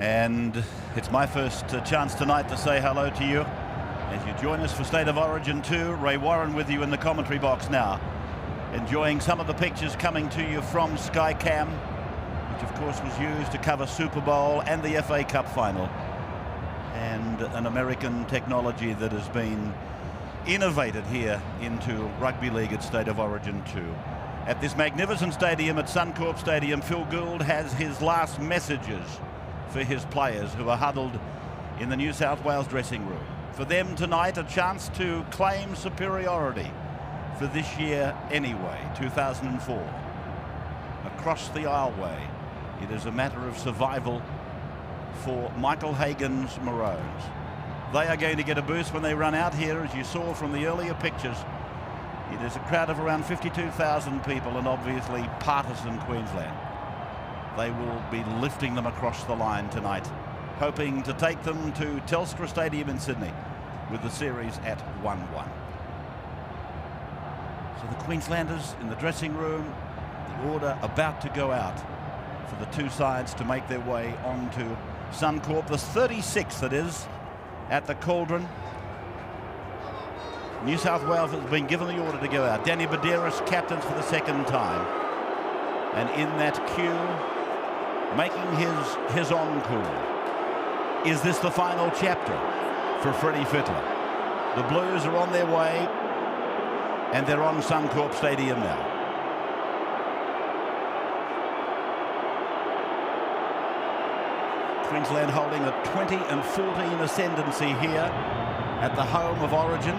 And it's my first chance tonight to say hello to you as you join us for State of Origin 2. Ray Warren with you in the commentary box now, enjoying some of the pictures coming to you from Skycam, which of course was used to cover Super Bowl and the FA Cup final, and an American technology that has been innovated here into rugby league at State of Origin 2. At this magnificent stadium at Suncorp Stadium, Phil Gould has his last messages for his players who are huddled in the New South Wales dressing room. For them tonight, a chance to claim superiority for this year anyway, 2004. Across the aisleway, it is a matter of survival for Michael Hagan's Maroons. They are going to get a boost when they run out here, as you saw from the earlier pictures. It is a crowd of around 52,000 people, and obviously partisan Queensland. They will be lifting them across the line tonight, hoping to take them to Telstra Stadium in Sydney with the series at 1-1. So the Queenslanders in the dressing room, the order about to go out for the two sides to make their way onto Suncorp. The 36th it is at the Cauldron. New South Wales has been given the order to go out. Danny Buderus captains for the second time. And in that queue, making his encore. Is this the final chapter for Freddie Fittler? The Blues are on their way, and they're on Suncorp Stadium now. Queensland holding a 20-14 ascendancy here at the home of Origin.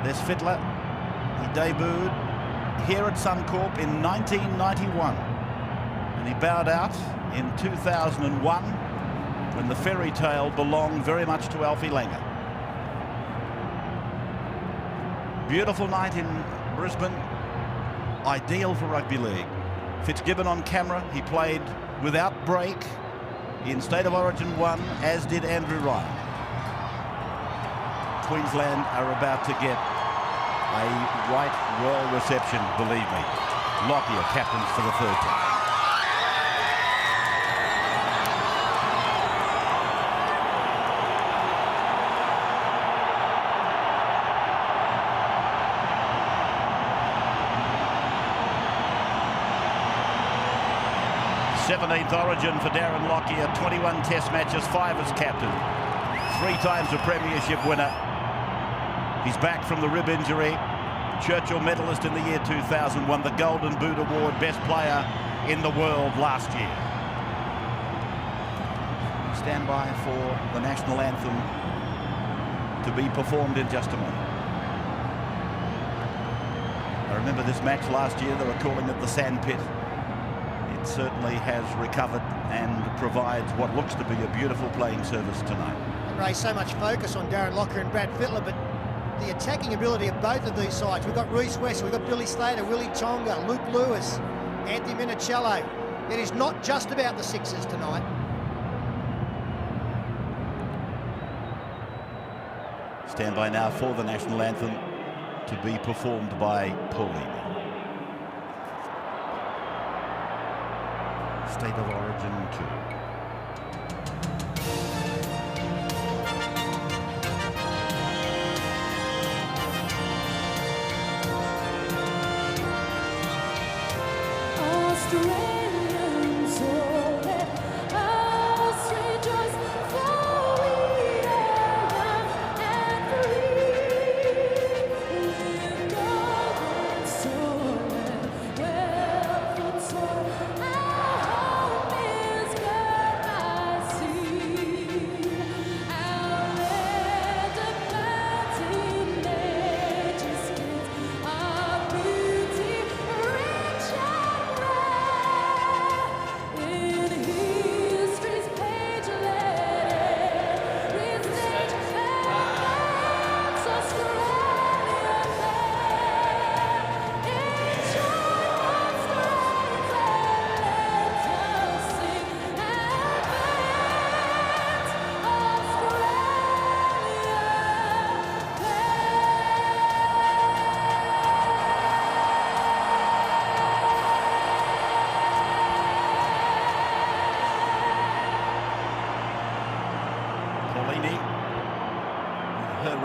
There's Fittler. He debuted here at Suncorp in 1991. And he bowed out in 2001 when the fairy tale belonged very much to Alfie Langer. Beautiful night in Brisbane, ideal for rugby league. Fitzgibbon on camera, he played without break in State of Origin 1, as did Andrew Ryan. Queensland are about to get a right royal reception, believe me. Lockyer captains for the third time. Seventeenth Origin for Darren Lockyer, 21 test matches, 5 as captain. 3 times a premiership winner. He's back from the rib injury. Churchill medalist in the year 2000, won the Golden Boot Award, best player in the world last year. Stand by for the national anthem to be performed in just a moment. I remember this match last year, they were calling it the Sandpit. It certainly has recovered and provides what looks to be a beautiful playing service tonight. And Ray, so much focus on Darren Lockyer and Brad Fittler, but the attacking ability of both of these sides. We've got Reece West, we've got Billy Slater, Willie Tonga, Luke Lewis, Anthony Minicello. It is not just about the Sixers tonight. Stand by now for the national anthem to be performed by Pauline. State of Origin 2.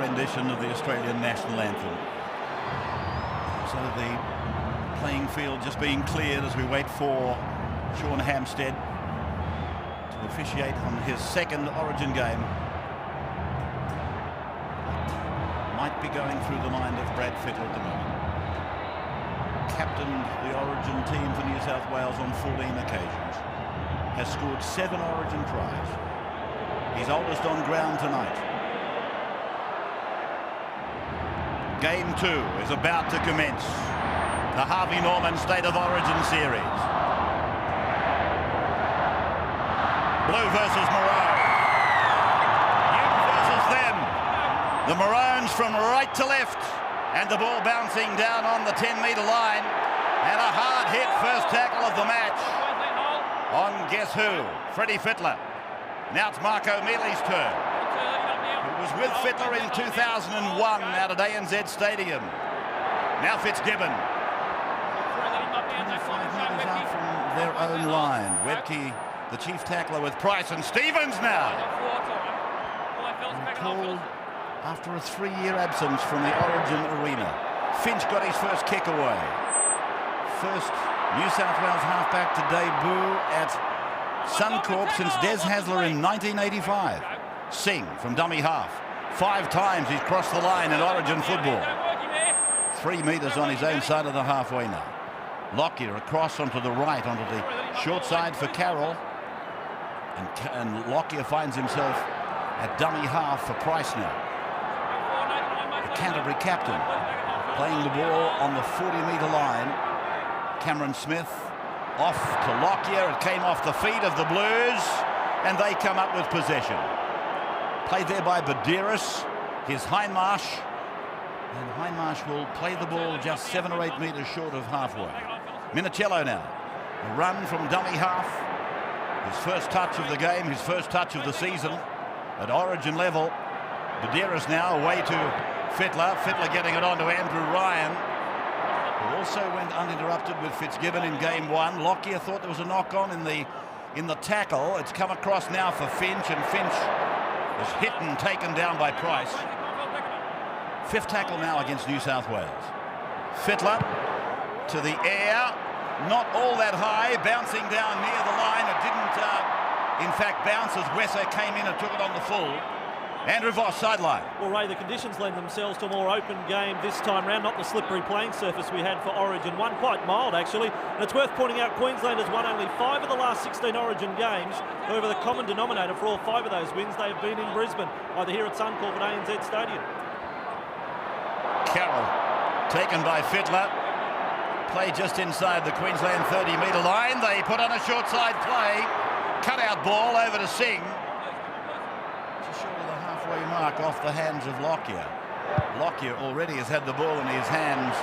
rendition of the Australian national anthem. So the playing field just being cleared as we wait for Sean Hampstead to officiate on his second Origin game. Might be going through the mind of Brad Fittler at the moment. Captained the Origin team for New South Wales on 14 occasions. Has scored 7 Origin tries. His oldest on ground tonight. Game 2 is about to commence. The Harvey Norman State of Origin series. Blue versus Maroon. You versus them. The Maroons from right to left. And the ball bouncing down on the 10-metre line. And a hard-hit first tackle of the match on guess who? Freddie Fittler. Now it's Marco Mealy's turn. Who was with Fittler in 2001 out at ANZ Stadium. Now Fitzgibbon. 25 metres out from their own line. Webke, the chief tackler, with Price, and Stevens now. Called after a 3-year absence from the Origin arena. Finch got his first kick away. First New South Wales halfback to debut at Suncorp since Des Hasler in 1985. Singh from dummy half. 5 times he's crossed the line in Origin football. 3 metres on his own side of the halfway now. Lockyer across onto the right, onto the short side for Carroll. And Lockyer finds himself at dummy half for Price now. The Canterbury captain playing the ball on the 40-metre line. Cameron Smith off to Lockyer. It came off the feet of the Blues, and they come up with possession. Played there by Badiris, his Hindmarsh, and Hindmarsh will play the ball just 7 or 8 metres short of halfway. Minicello now, a run from dummy half. His first touch of the game, his first touch of the season at Origin level. Badiris now away to Fittler. Fittler getting it on to Andrew Ryan, who also went uninterrupted with Fitzgibbon in game 1. Lockyer thought there was a knock-on in the tackle. It's come across now for Finch, and Finch is hit and taken down by Price. 5th tackle now against New South Wales. Fittler to the air, not all that high, bouncing down near the line. It didn't, in fact, bounce as Wesser came in and took it on the full. Andrew Voss, sideline. Well, Ray, the conditions lend themselves to a more open game this time round, not the slippery playing surface we had for Origin 1, quite mild actually. And it's worth pointing out Queenslanders won only 5 of the last 16 Origin games. However, the common denominator for all 5 of those wins, they have been in Brisbane, either here at Suncorp at ANZ Stadium. Carroll taken by Fittler. Play just inside the Queensland 30-metre line. They put on a short side play. Cut-out ball over to Singh. Mark off the hands of Lockyer. Lockyer already has had the ball in his hands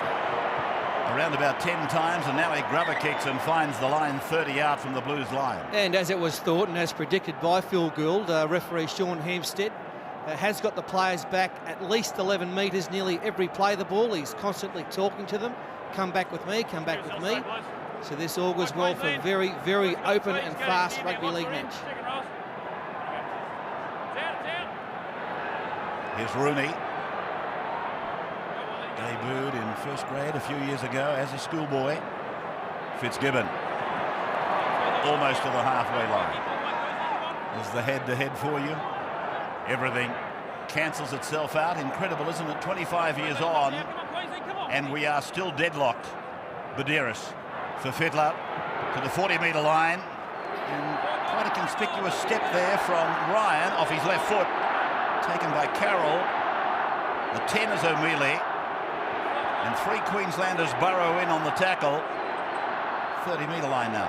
around about 10 times, and now he grubber kicks and finds the line 30 out from the Blues line. And as it was thought and as predicted by Phil Gould, referee Sean Hampstead has got the players back at least 11 metres nearly every play the ball. He's constantly talking to them. Come back with me, come back with me. So this augurs well for a very, very open and fast rugby league match. Here's Rooney. Debuted in first grade a few years ago as a schoolboy. Fitzgibbon. Almost to the halfway line. Is the head-to-head for you. Everything cancels itself out. Incredible, isn't it? 25 years on, and we are still deadlocked. Badiris for Fittler to the 40-metre line. And quite a conspicuous step there from Ryan off his left foot. Taken by Carroll. The 10 is O'Mealy, and 3 Queenslanders burrow in on the tackle. 30-metre line now.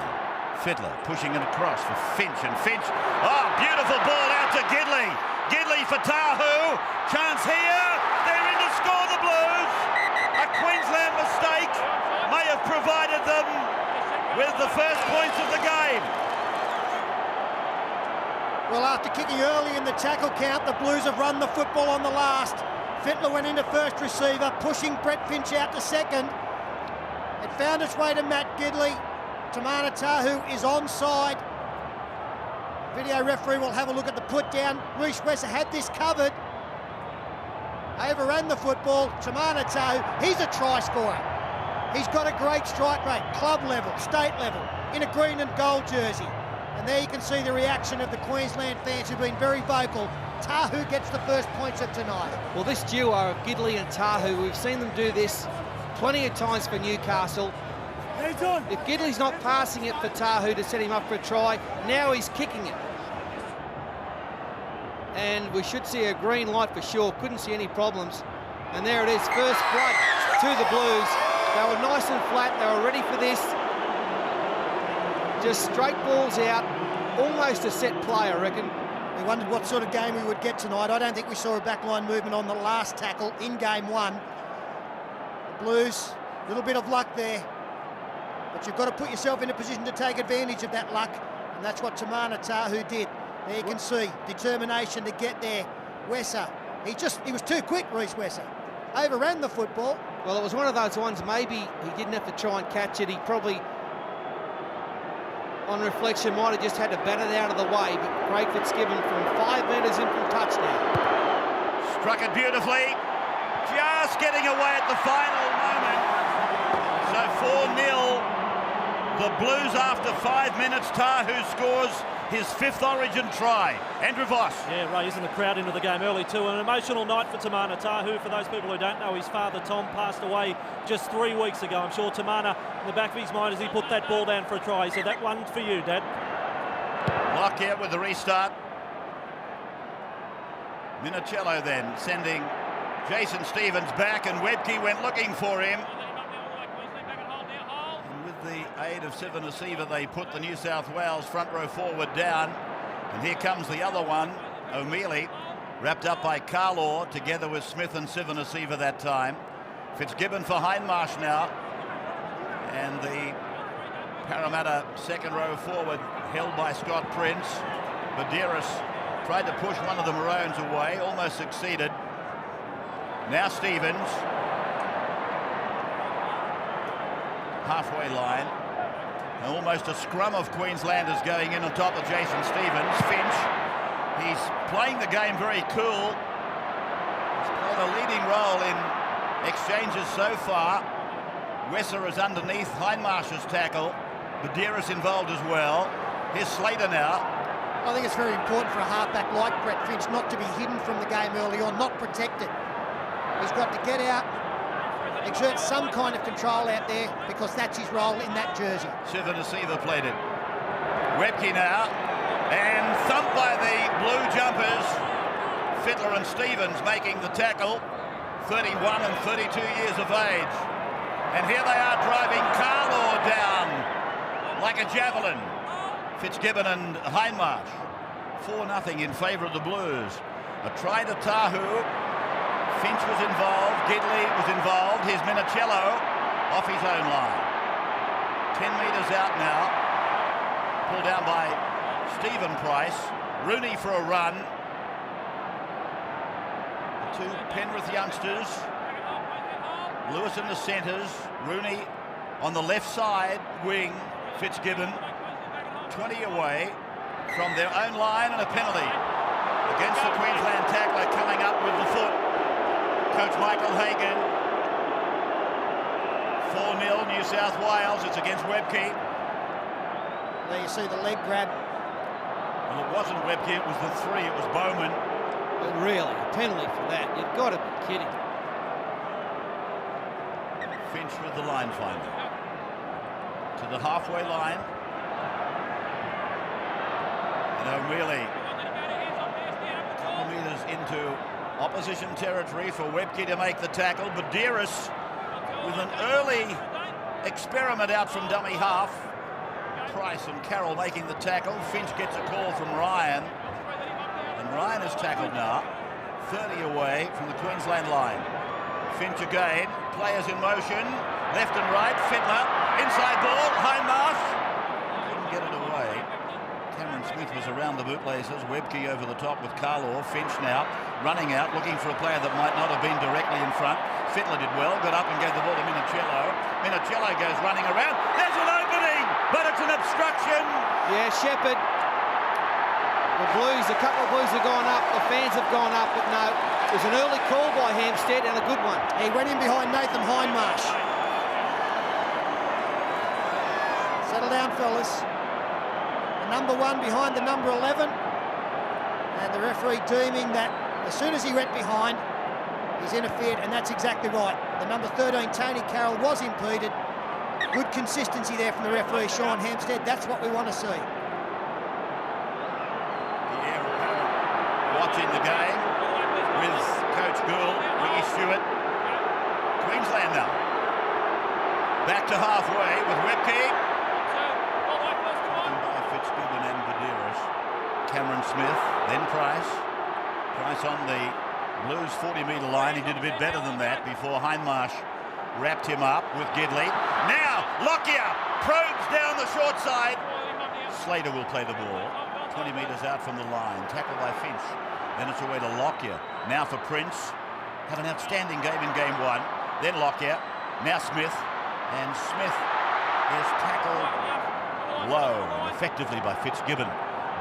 Fittler pushing it across for Finch, and Finch, oh, beautiful ball out to Gidley. Gidley for Tahu. Chance here. They're in to score, the Blues. A Queensland mistake may have provided them with the first points of the game. Well, after kicking early in the tackle count, the Blues have run the football on the last. Fittler went into first receiver, pushing Brett Finch out to second. It found its way to Matt Gidley. Tamana Tahu is onside. Video referee will have a look at the put down. Reece Wesser had this covered. overran the football. Timana Tahu, he's a try scorer. He's got a great strike rate, club level, state level, in a green and gold jersey. And there you can see the reaction of the Queensland fans who've been very vocal. Tahu gets the first points of tonight. Well, this duo of Gidley and Tahu, we've seen them do this plenty of times for Newcastle. If Gidley's not passing it for Tahu to set him up for a try, now he's kicking it. And we should see a green light for sure. Couldn't see any problems. And there it is, first blood to the Blues. They were nice and flat. They were ready for this. Just straight balls out. Almost a set play, I reckon. We wondered what sort of game we would get tonight. I don't think we saw a backline movement on the last tackle in game one. The Blues, a little bit of luck there. But you've got to put yourself in a position to take advantage of that luck. And that's what Timana Tahu did. There you can see determination to get there. Wesser, he was too quick, Reece Wesser. Overran the football. Well, it was one of those ones, maybe he didn't have to try and catch it. He probably, on reflection, might have just had to bat it out of the way. But Craig Fitzgibbon from 5 metres in from touchdown. Struck it beautifully. Just getting away at the final moment. So 4-0. The Blues after 5 minutes. Tahu scores his 5th Origin try. Andrew Voss. Yeah, Ray, isn't the crowd into the game early too? An emotional night for Timana Tahu. For those people who don't know, his father Tom passed away just 3 weeks ago. I'm sure Timana, in the back of his mind as he put that ball down for a try, he said, that one's for you, Dad. Lockyer with the restart. Minicello then sending Jason Stevens back, and Webke went looking for him. The aid of Sivanasiva, they put the New South Wales front row forward down, and here comes the other one, O'Mealy, wrapped up by Carlaw together with Smith and Sivanasiva that time. Fitzgibbon for Hindmarsh now, and the Parramatta second row forward held by Scott Prince. Badeiras tried to push one of the Maroons away, almost succeeded. Now Stevens. Halfway line, and almost a scrum of Queenslanders going in on top of Jason Stevens. Finch, he's playing the game very cool. He's played a leading role in exchanges so far. Wesser is underneath Hindmarsh's tackle. Badeiras involved as well. Here's Slater now. I think it's very important for a halfback like Brett Finch not to be hidden from the game early on, not protected. He's got to get out, exert some kind of control out there, because that's his role in that jersey. Sivanasiva played it. Webke now, and thumped by the Blue jumpers. Fittler and Stevens making the tackle. 31 and 32 years of age. And here they are driving Carlaw down like a javelin. Fitzgibbon and Hindmarsh. 4-0 in favour of the Blues. A try to Tahu. Finch was involved, Gidley was involved, here's Minicello off his own line. 10 metres out now, pulled down by Stephen Price. Rooney for a run. The two Penrith youngsters. Lewis in the centres, Rooney on the left side wing, Fitzgibbon 20 away from their own line, and a penalty against the Queensland tackler coming up with the foot. Coach Michael Hagan. 4-0 New South Wales. It's against Webke. There you see the leg grab. Well, it wasn't Webke, it was the 3, it was Bowman. But really, a penalty for that. You've got to be kidding. Finch with the line finder. To the halfway line. And O'Mealy. A couple of metres into opposition territory for Webke to make the tackle. Badeiras with an early experiment out from dummy half. Price and Carroll making the tackle. Finch gets a call from Ryan. And Ryan is tackled now. 30 away from the Queensland line. Finch again. Players in motion. Left and right. Fittler. Inside ball. Hindmarsh. Couldn't get it away. Cameron Smith was around the bootlaces. Webke over the top with Carlaw. Finch now running out, looking for a player that might not have been directly in front. Fittler did well, got up and gave the ball to Minicello. Minicello goes running around. There's an opening, but it's an obstruction. Yeah, Shepherd. The Blues, a couple of Blues have gone up, the fans have gone up, but no, it was an early call by Hampstead and a good one. He went in behind Nathan Hindmarsh. Settle down, fellas. The number 1 behind the number 11. And the referee deeming that as soon as he went behind, he's interfered, and that's exactly right. The number 13, Tony Carroll, was impeded. Good consistency there from the referee, Sean Hampstead. That's what we want to see. Watching the game with Coach Gould, Ricky Stewart. Queensland now. Back to halfway with Webke. By Fitzgibbon and Badeiros. Cameron Smith, then Price. Price on the Blues 40-metre line. He did a bit better than that before Hindmarsh wrapped him up with Gidley. Now Lockyer probes down the short side. Slater will play the ball. 20 metres out from the line. Tackled by Finch. Then it's away to Lockyer. Now for Prince. Had an outstanding game in game 1. Then Lockyer. Now Smith. And Smith is tackled low and effectively by Fitzgibbon.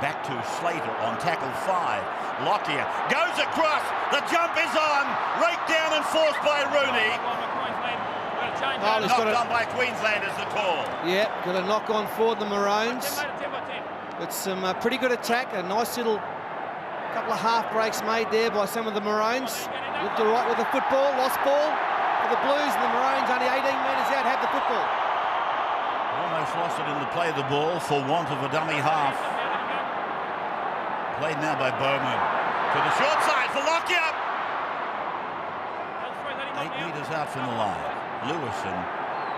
Back to Slater on tackle 5. Lockyer goes across. The jump is on. Raked down and forced by Rooney. Knocked on by Queenslanders, the call. Yeah, got a knock on for the Maroons. But some pretty good attack. A nice little couple of half breaks made there by some of the Maroons. Looked all right with the football. Lost ball for the Blues, and the Maroons only 18 metres out have the football. Almost lost it in the play of the ball for want of a dummy half. Played now by Bowman. To the short side for Lockyer. 8 metres out from the line. Lewis and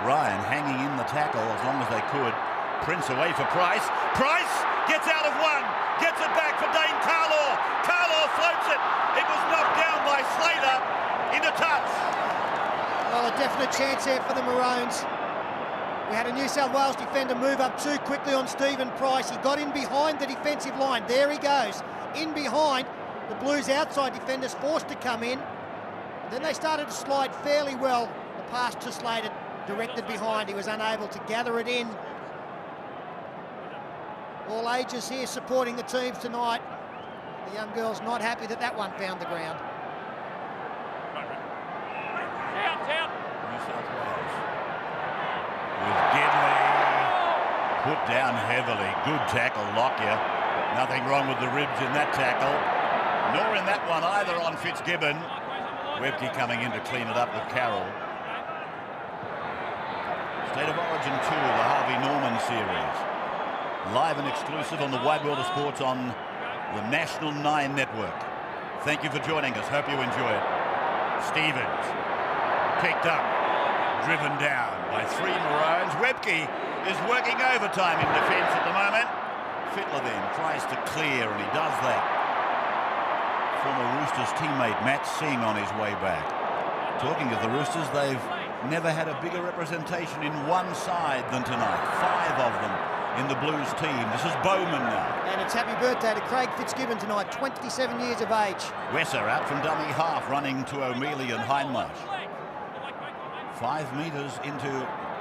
Ryan hanging in the tackle as long as they could. Prince away for Price. Price gets out of one. Gets it back for Dane Carlaw. Carlaw floats it. It was knocked down by Slater into touch. Well, a definite chance there for the Maroons. We had a New South Wales defender move up too quickly on Stephen Price. He got in behind the defensive line. There he goes. In behind. The Blues outside defenders forced to come in. Then they started to slide fairly well. The pass to Slater directed behind. He was unable to gather it in. All ages here supporting the teams tonight. The young girls not happy that that one found the ground. New South Wales. With Gidley put down heavily. Good tackle, Lockyer. Nothing wrong with the ribs in that tackle. Nor in that one either on Fitzgibbon. Webke coming in to clean it up with Carroll. State of Origin 2, the Harvey Norman series. Live and exclusive on the Wide World of Sports on the National 9 network. Thank you for joining us. Hope you enjoy it. Stevens picked up, driven down by 3 Maroons. Webke is working overtime in defence at the moment. Fittler then tries to clear, and he does that. Former Roosters teammate Matt Singh on his way back. Talking of the Roosters, they've never had a bigger representation in one side than tonight. 5 of them in the Blues team. This is Bowman now. And it's happy birthday to Craig Fitzgibbon tonight, 27 years of age. Wesser out from dummy half, running to O'Mealy and Hindmarsh. 5 metres into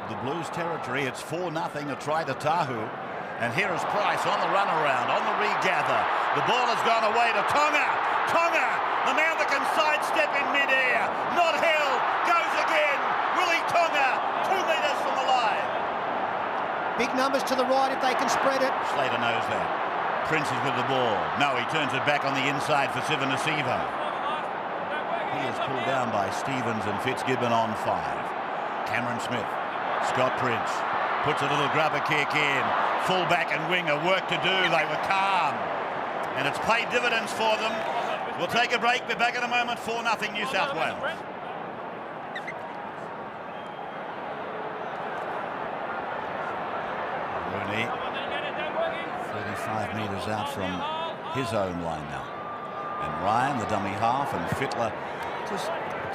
the Blues territory. It's 4-0, a try to Tahu. And here is Price on the run around, on the regather. The ball has gone away to Tonga. Tonga, the man that can sidestep in midair. Not held, goes again. Willie Tonga, 2 metres from the line. Big numbers to the right if they can spread it. Slater knows that. Prince is with the ball. No, he turns it back on the inside for Sivanasiva. He is pulled down by Stevens and Fitzgibbon on 5. Cameron Smith, Scott Prince, puts a little grubber kick in. Full-back and winger, work to do. They were calm. And it's paid dividends for them. We'll take a break. Be back in a moment. 4-0 New South Wales. Rooney, 35 metres out from his own line now. And Ryan, the dummy half, and Fittler just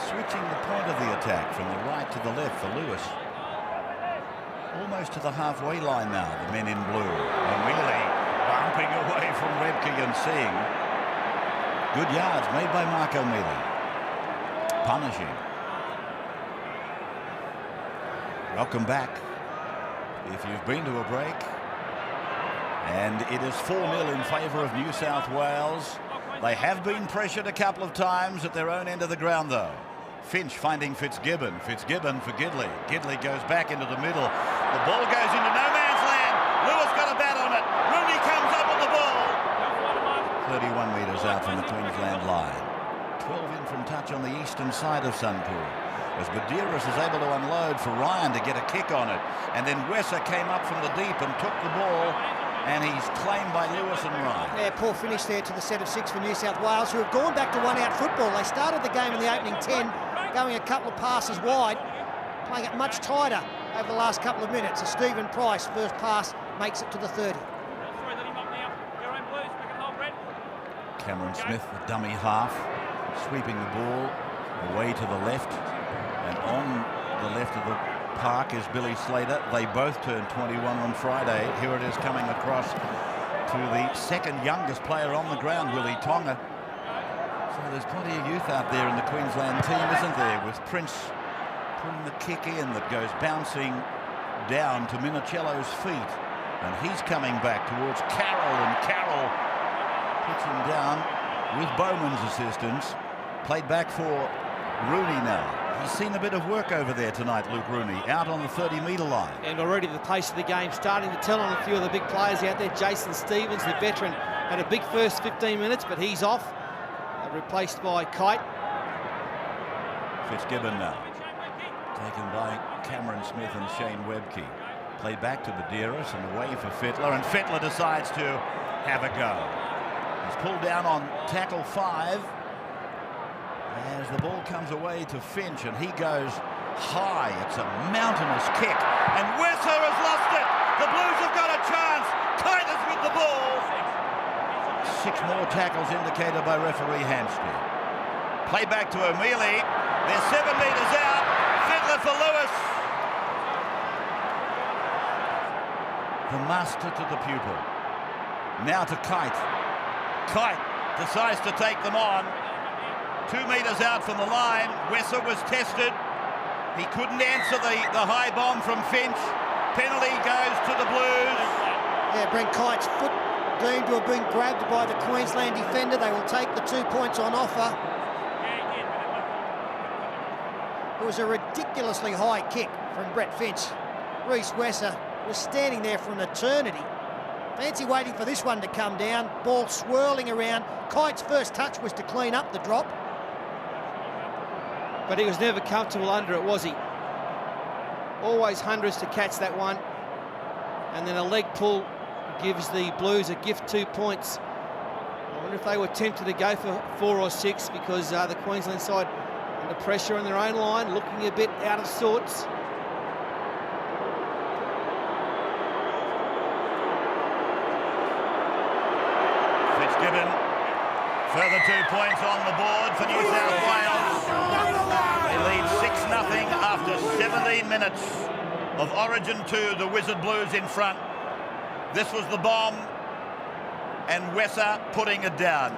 switching the point of the attack from the right to the left for Lewis. Almost to the halfway line now, the men in blue. O'Mealy bumping away from Webke and Singh. Good yards made by Mark O'Mealy. Punishing. Welcome back. If you've been to a break And it is 4-0 in favour of New South Wales. They have been pressured a couple of times at their own end of the ground, though. Finch finding Fitzgibbon. Fitzgibbon for Gidley. Gidley goes back into the middle. The ball goes into no man's land. Lewis got a bat on it. Rooney comes up with the ball. 31 metres out from the Queensland line. 12 in from touch on the eastern side of Sunpool, as Medeiros is able to unload for Ryan to get a kick on it. And then Wesser came up from the deep and took the ball, and he's claimed by Lewis and Ryan. Yeah, poor finish there to the set of 6 for New South Wales, who have gone back to one-out football. They started the game in the opening 10, going a couple of passes wide, playing it much tighter over the last couple of minutes. As Stephen Price, first pass, makes it to the 30. Cameron Smith, the dummy half, sweeping the ball away to the left, and on the left of the park is Billy Slater. They both turned 21 on Friday. Here it is coming across to the second youngest player on the ground, Willie Tonga. So there's plenty of youth out there in the Queensland team, isn't there, with Prince putting the kick in that goes bouncing down to Minicello's feet, and he's coming back towards Carroll, and Carroll puts him down with Bowman's assistance. Played back for Rooney now. He's seen a bit of work over there tonight, Luke Rooney, out on the 30-metre line. And already the pace of the game starting to tell on a few of the big players out there. Jason Stevens, the veteran, had a big first 15 minutes, but he's off. Replaced by Kite. Fitzgibbon now. Taken by Cameron Smith and Shane Webke. Played back to Medeiros and away for Fittler, and Fittler decides to have a go. He's pulled down on tackle 5 as the ball comes away to Finch, and he goes high. It's a mountainous kick, and Wesser has lost it. The Blues have got a chance. Kite is with the ball. 6 more tackles indicated by referee Hampstead. Play back to O'Mealy. They're 7 metres out. Fittler for Lewis. The master to the pupil. Now to Kite. Kite decides to take them on. 2 metres out from the line. Wesser was tested. He couldn't answer the high bomb from Finch. Penalty goes to the Blues. Yeah, Brent Kite's foot deemed to have been grabbed by the Queensland defender. They will take the 2 points on offer. It was a ridiculously high kick from Brett Finch. Reece Wesser was standing there for an eternity. Fancy waiting for this one to come down. Ball swirling around. Kite's first touch was to clean up the drop. But he was never comfortable under it, was he? Always hundreds to catch that one. And then a leg pull gives the Blues a gift 2 points. I wonder if they were tempted to go for 4 or 6, because the Queensland side under pressure on their own line, looking a bit out of sorts. Fitzgibbon, further 2 points on the board for New South Wales. They lead 6-0 after 17 minutes of Origin 2, the Wizard Blues in front. This was the bomb, and Wesser putting it down.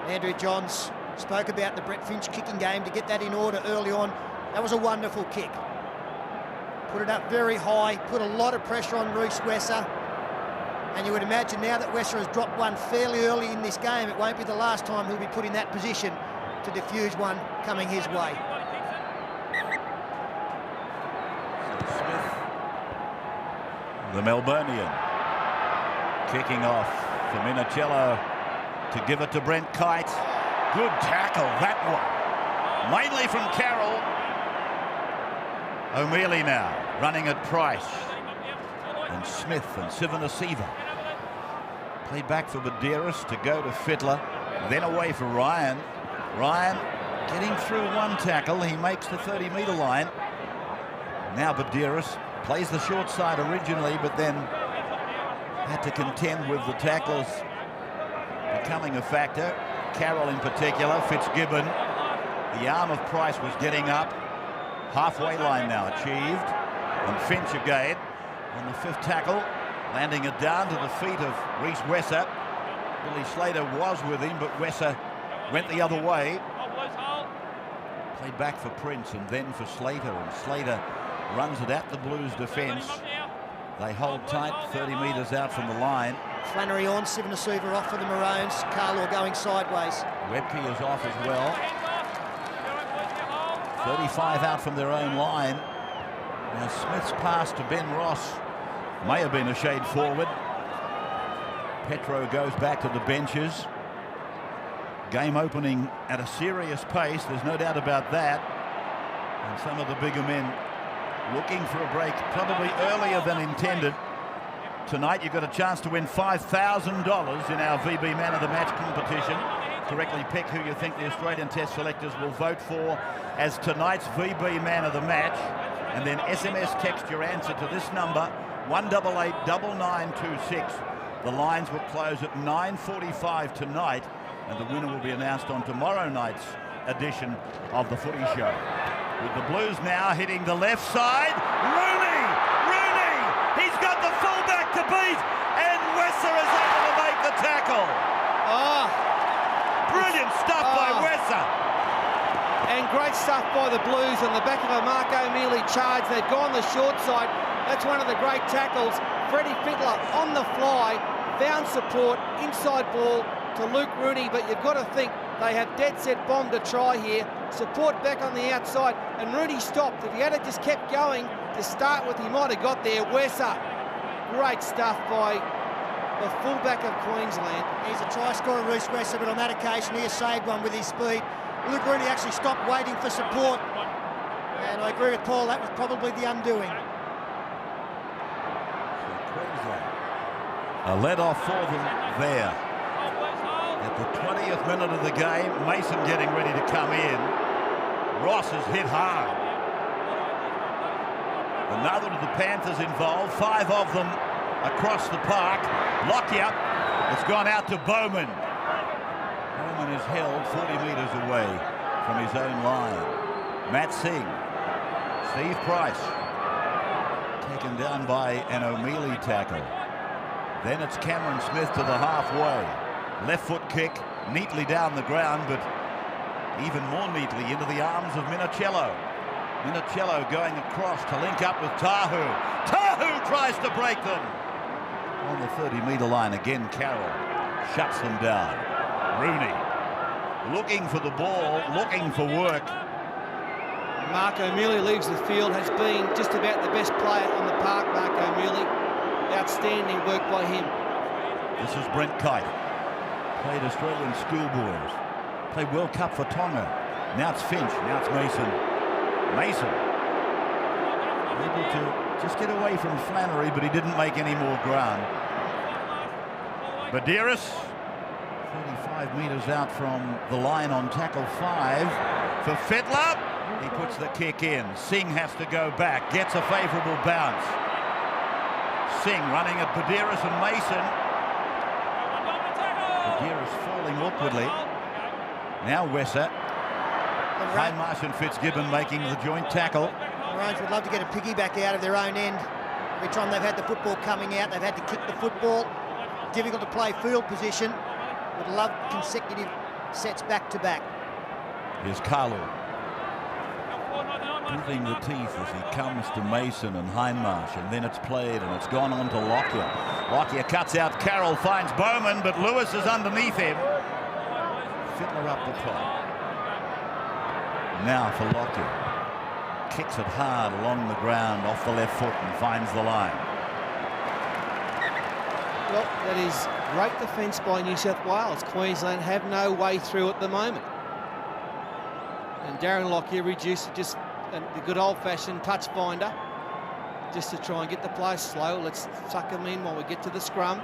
Andrew Johns spoke about the Brett Finch kicking game to get that in order early on. That was a wonderful kick. Put it up very high, put a lot of pressure on Reece Wesser. And you would imagine now that Wesser has dropped one fairly early in this game, it won't be the last time he'll be put in that position to defuse one coming his way. Smith, the Melburnian, kicking off for Minicello to give it to Brent Kite. Good tackle, that one. Mainly from Carroll. O'Mealy now, running at Price. And Smith and Sivanasiva. Played back for Medeiros to go to Fittler. Then away for Ryan. Ryan getting through one tackle. He makes the 30-metre line. Now Medeiros plays the short side originally, but then had to contend with the tacklers becoming a factor. Carroll in particular, Fitzgibbon. The arm of Price was getting up. Halfway line now achieved. And Finch again on the 5th tackle, landing it down to the feet of Reece Wesser. Billy Slater was with him, but Wesser went the other way. Played back for Prince and then for Slater, and Slater runs it at the Blues defence. They hold tight 30 metres out from the line. Flannery on, Sivanasuva off for the Maroons. Carlaw going sideways. Webke is off as well. 35 out from their own line. Now Smith's pass to Ben Ross may have been a shade forward. Petro goes back to the benches. Game opening at a serious pace, there's no doubt about that. And some of the bigger men looking for a break, probably earlier than intended. Tonight you've got a chance to win $5,000 in our VB Man of the Match competition. Correctly pick who you think the Australian Test selectors will vote for as tonight's VB Man of the Match. And then SMS text your answer to this number, 1889926. The lines will close at 9:45 tonight, and the winner will be announced on tomorrow night's edition of the Footy Show. With the Blues now hitting the left side, Rooney! He's got the fullback to beat, and Wesser is able to make the tackle. Brilliant stuff by Wesser. And great stuff by the Blues on the back of a Mark O'Mealy charge. They've gone the short side. That's one of the great tackles. Freddie Fittler on the fly, found support, inside ball to Luke Rooney, but you've got to think they have dead set bomb to try here. Support back on the outside, and Rooney stopped. If he had just kept going to start with, he might have got there. Wesser, great stuff by the fullback of Queensland. He's a try scorer, Reece Wesser, but on that occasion he has saved one with his speed. Luke Rooney actually stopped waiting for support, and I agree with Paul, that was probably the undoing. A let-off for them there. At the 20th minute of the game, Mason getting ready to come in. Ross is hit hard. Another of the Panthers involved, 5 of them across the park. Lockyer has gone out to Bowman. Bowman is held 40 metres away from his own line. Matt Singh, Steve Price, taken down by an O'Mealy tackle. Then it's Cameron Smith to the halfway. Left foot kick, neatly down the ground, but even more neatly into the arms of Minicello. Minicello going across to link up with Tahu. Tahu tries to break them. On the 30-metre line again, Carroll shuts them down. Rooney looking for the ball, looking for work. Mark O'Mealy leaves the field, has been just about the best player on the park, Mark O'Mealy. Outstanding work by him. This is Brent Kite. Played Australian schoolboys. Played World Cup for Tonga. Now it's Finch. Now it's Mason. Mason able to just get away from Flannery, but he didn't make any more ground. Badiris, 35 metres out from the line on tackle 5 for Fittler. He puts the kick in. Singh has to go back. Gets a favourable bounce. Singh running at Badiris and Mason. Badiris falling awkwardly. Now Wesser. Hindmarsh and Fitzgibbon making the joint tackle. Maroons would love to get a piggyback out of their own end. Every time they've had the football coming out, they've had to kick the football. Difficult to play field position. Would love consecutive sets back to back. Here's Carlo. Putting the teeth as he comes to Mason and Hindmarsh, and then it's played and it's gone on to Lockyer. Lockyer cuts out Carroll, finds Bowman, but Lewis is underneath him. Fittler up the top. Now for Lockyer. Kicks it hard along the ground off the left foot and finds the line. Well, that is great defence by New South Wales. Queensland have no way through at the moment. And Darren Lockyer reduced it just the good old-fashioned touch finder, just to try and get the play slow. Let's suck them in while we get to the scrum.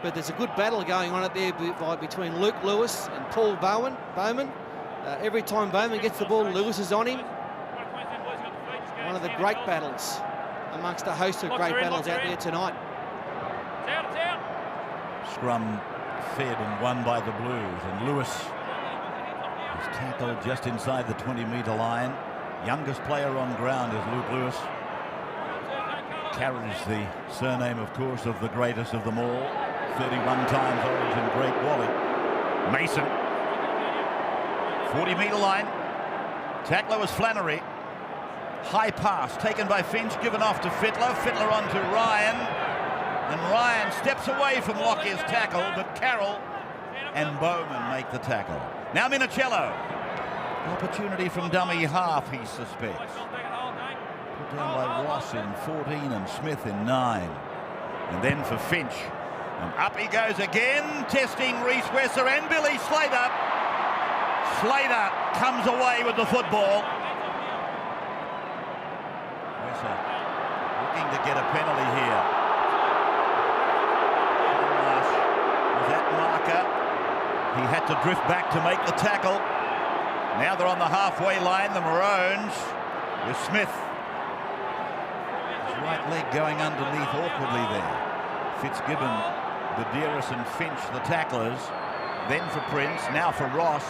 But there's a good battle going on out there between Luke Lewis and Paul Bowman. Every time Bowman gets the ball, Lewis is on him. One of the great battles amongst a host of great battles out there tonight. Scrum fed and won by the Blues, and Lewis is tackled just inside the 20-metre line. Youngest player on ground is Luke Lewis. Carries the surname, of course, of the greatest of them all. 31 times Origin great Wally. Mason. 40-metre line. Tackler was Flannery. High pass taken by Finch, given off to Fittler. Fittler on to Ryan. And Ryan steps away from Lockyer's tackle, but Carroll and Bowman make the tackle. Now Minicello. Opportunity from dummy half, he suspects. Put down by Ross in 14 and Smith in 9. And then for Finch. And up he goes again, testing Reece Wesser and Billy Slater. Slater comes away with the football. Wesser looking to get a penalty here. Was that marker? He had to drift back to make the tackle. Now they're on the halfway line, the Maroons, with Smith. His right leg going underneath awkwardly there. Fitzgibbon, Badeiros and Finch, the tacklers. Then for Prince, now for Ross.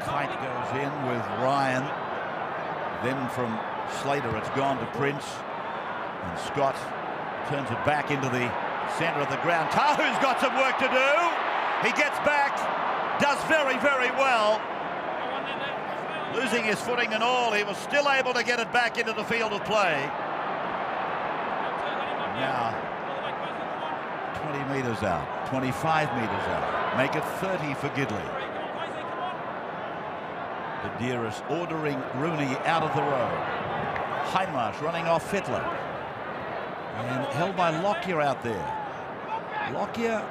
Kite goes in with Ryan. Then from Slater, it's gone to Prince. And Scott turns it back into the centre of the ground. Tahu's got some work to do. He gets back, does very, very well. Losing his footing and all, he was still able to get it back into the field of play. Now, 20 metres out, 25 metres out. Make it 30 for Gidley. Badeiros ordering Rooney out of the road. Hindmarsh running off Fittler. And held by Lockyer out there. Lockyer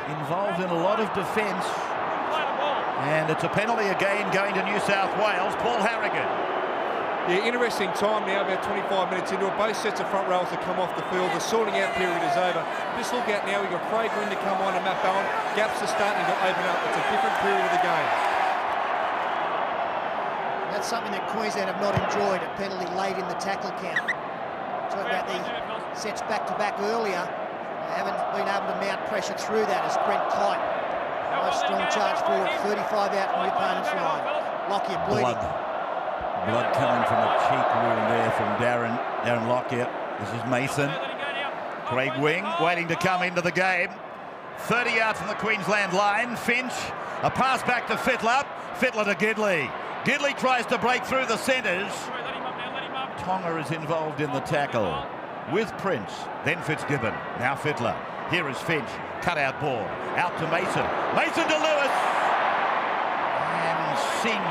involved in a lot of defence. And it's a penalty again going to New South Wales. Paul Harrigan. Yeah, interesting time now, about 25 minutes into it. Both sets of front rows have come off the field. The sorting out period is over. Just look out now, we've got Craig Wynn to come on and Matt Bowen. Gaps are starting to open up. It's a different period of the game. That's something that Queensland have not enjoyed, a penalty late in the tackle count. Talking about the sets back-to-back earlier. They haven't been able to mount pressure through that as Brent Kite. Nice strong charge forward, 35 out from the opponent's line. Lockyer bleeding. Blood coming from a cheek wound there from Darren Lockyer. This is Mason. Craig Wing waiting to come into the game. 30 out from the Queensland line. Finch, a pass back to Fittler. Fittler to Gidley. Gidley tries to break through the centres. Tonga is involved in the tackle with Prince. Then Fitzgibbon. Now Fittler. Here is Finch. Cut out ball. Out to Mason. Mason to Lewis. And Singh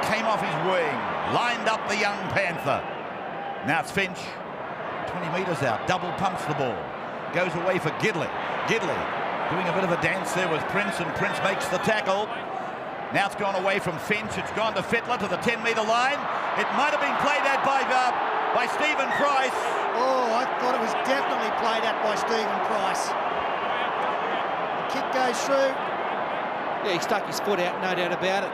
came off his wing. Lined up the young Panther. Now it's Finch. 20 metres out. Double pumps the ball. Goes away for Gidley. Gidley doing a bit of a dance there with Prince, and Prince makes the tackle. Now it's gone away from Finch. It's gone to Fittler to the 10-metre line. It might have been played at by Stephen Price. Oh, I thought it was definitely played at by Stephen Price. The kick goes through. Yeah, he stuck his foot out, no doubt about it.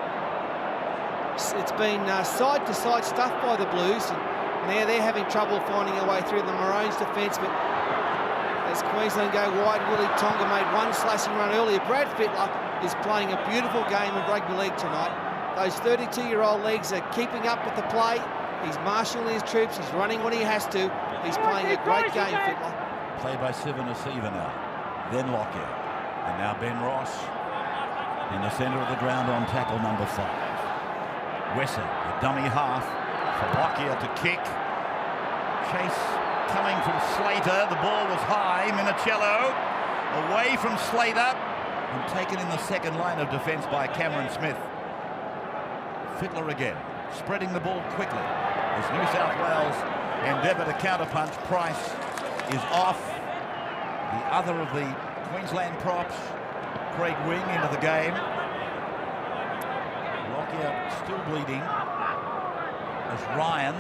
It's been side-to-side stuff by the Blues, and now they're having trouble finding a way through the Maroons' defence. But as Queensland go wide, Willie Tonga made one slashing run earlier. Brad Fittler is playing a beautiful game of rugby league tonight. Those 32-year-old legs are keeping up with the play. He's marshalling his troops. He's running when he has to. He's playing a great game, Fittler. Played by Sivan Asiva now. Then Lockyer. And now Ben Ross in the centre of the ground on tackle number 5. Wesser, the dummy half for Lockyer to kick. Chase coming from Slater. The ball was high. Minicello away from Slater and taken in the second line of defence by Cameron Smith. Fittler again, spreading the ball quickly as New South Wales endeavour to counterpunch. Price is off. The other of the Queensland props, Craig Wing, into the game. Lockyer still bleeding as Ryan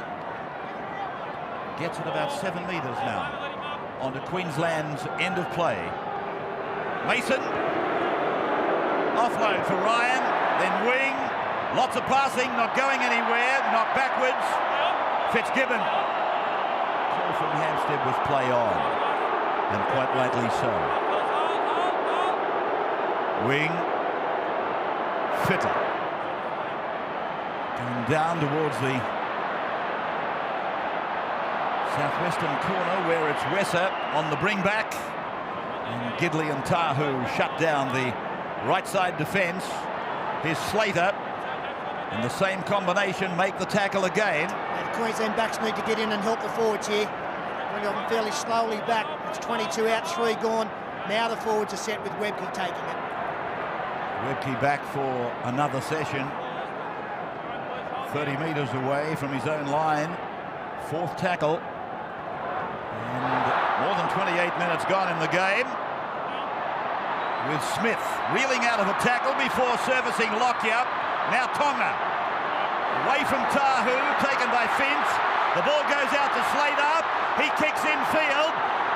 gets it about 7 metres now onto Queensland's end of play. Mason, offload for Ryan, then Wing. Lots of passing, not going anywhere, knocked backwards. Fitzgibbon. Call from Hampstead with play on, and quite rightly so. Wing. Fittler. Going down towards the southwestern corner where it's Wesser on the bring back. And Gidley and Tahu shut down the right side defence. Here's Slater. in the same combination make the tackle again. And Queensland backs need to get in and help the forwards here. Many of them fairly slowly back. It's 22 out, 3 gone. Now the forwards are set with Webke taking it. Webke back for another session. 30 metres away from his own line. 4th tackle. And more than 28 minutes gone in the game. With Smith reeling out of a tackle before servicing Lockyer. Now Tonga. Away from Tahu, taken by Finch. The ball goes out to Slater. He kicks in field.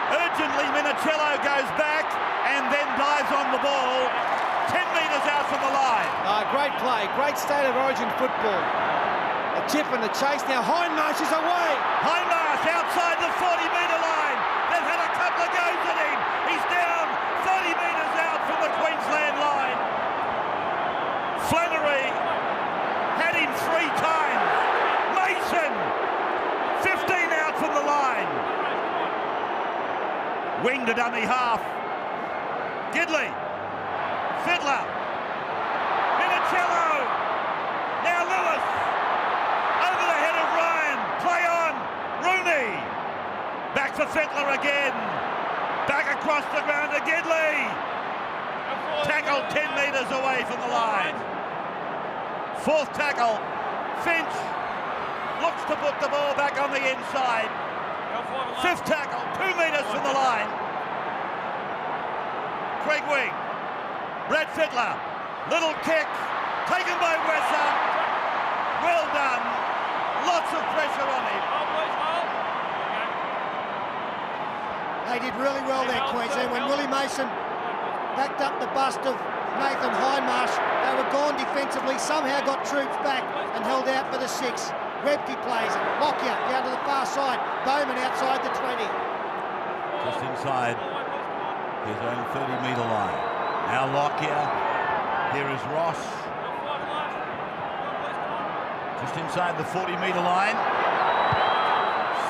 Urgently Minicello goes back and then dives on the ball. 10 metres out from the line. Great play, great state of origin football. A tip and a chase. Now Hindmarsh is away. Hindmarsh outside the 40-metre line. They've had a couple of goes at him. He's down 30 metres out from the Queensland line. Flannery had him 3 times. Mason, 15 out from the line. Wing to dummy half. Gidley. Fittler. Minicello. Now Lewis. Over the head of Ryan. Play on. Rooney. Back for Fittler again. Back across the ground to Gidley. Tackled 10 metres away from the line. 4th tackle. Finch looks to put the ball back on the inside. 5th tackle, 2 metres from the line. Craig Wing. Brad Fittler. Little kick. Taken by Wesser. Well done. Lots of pressure on him. They did really well there, Queensland. When Willie Mason backed up the bust of Nathan Hindmarsh, they were gone defensively, somehow got troops back and held out for the 6. Webke plays it. Lockyer down to the far side. Bowman outside the 20. Just inside his own 30-metre line. Now Lockyer. Here is Ross. Just inside the 40-metre line.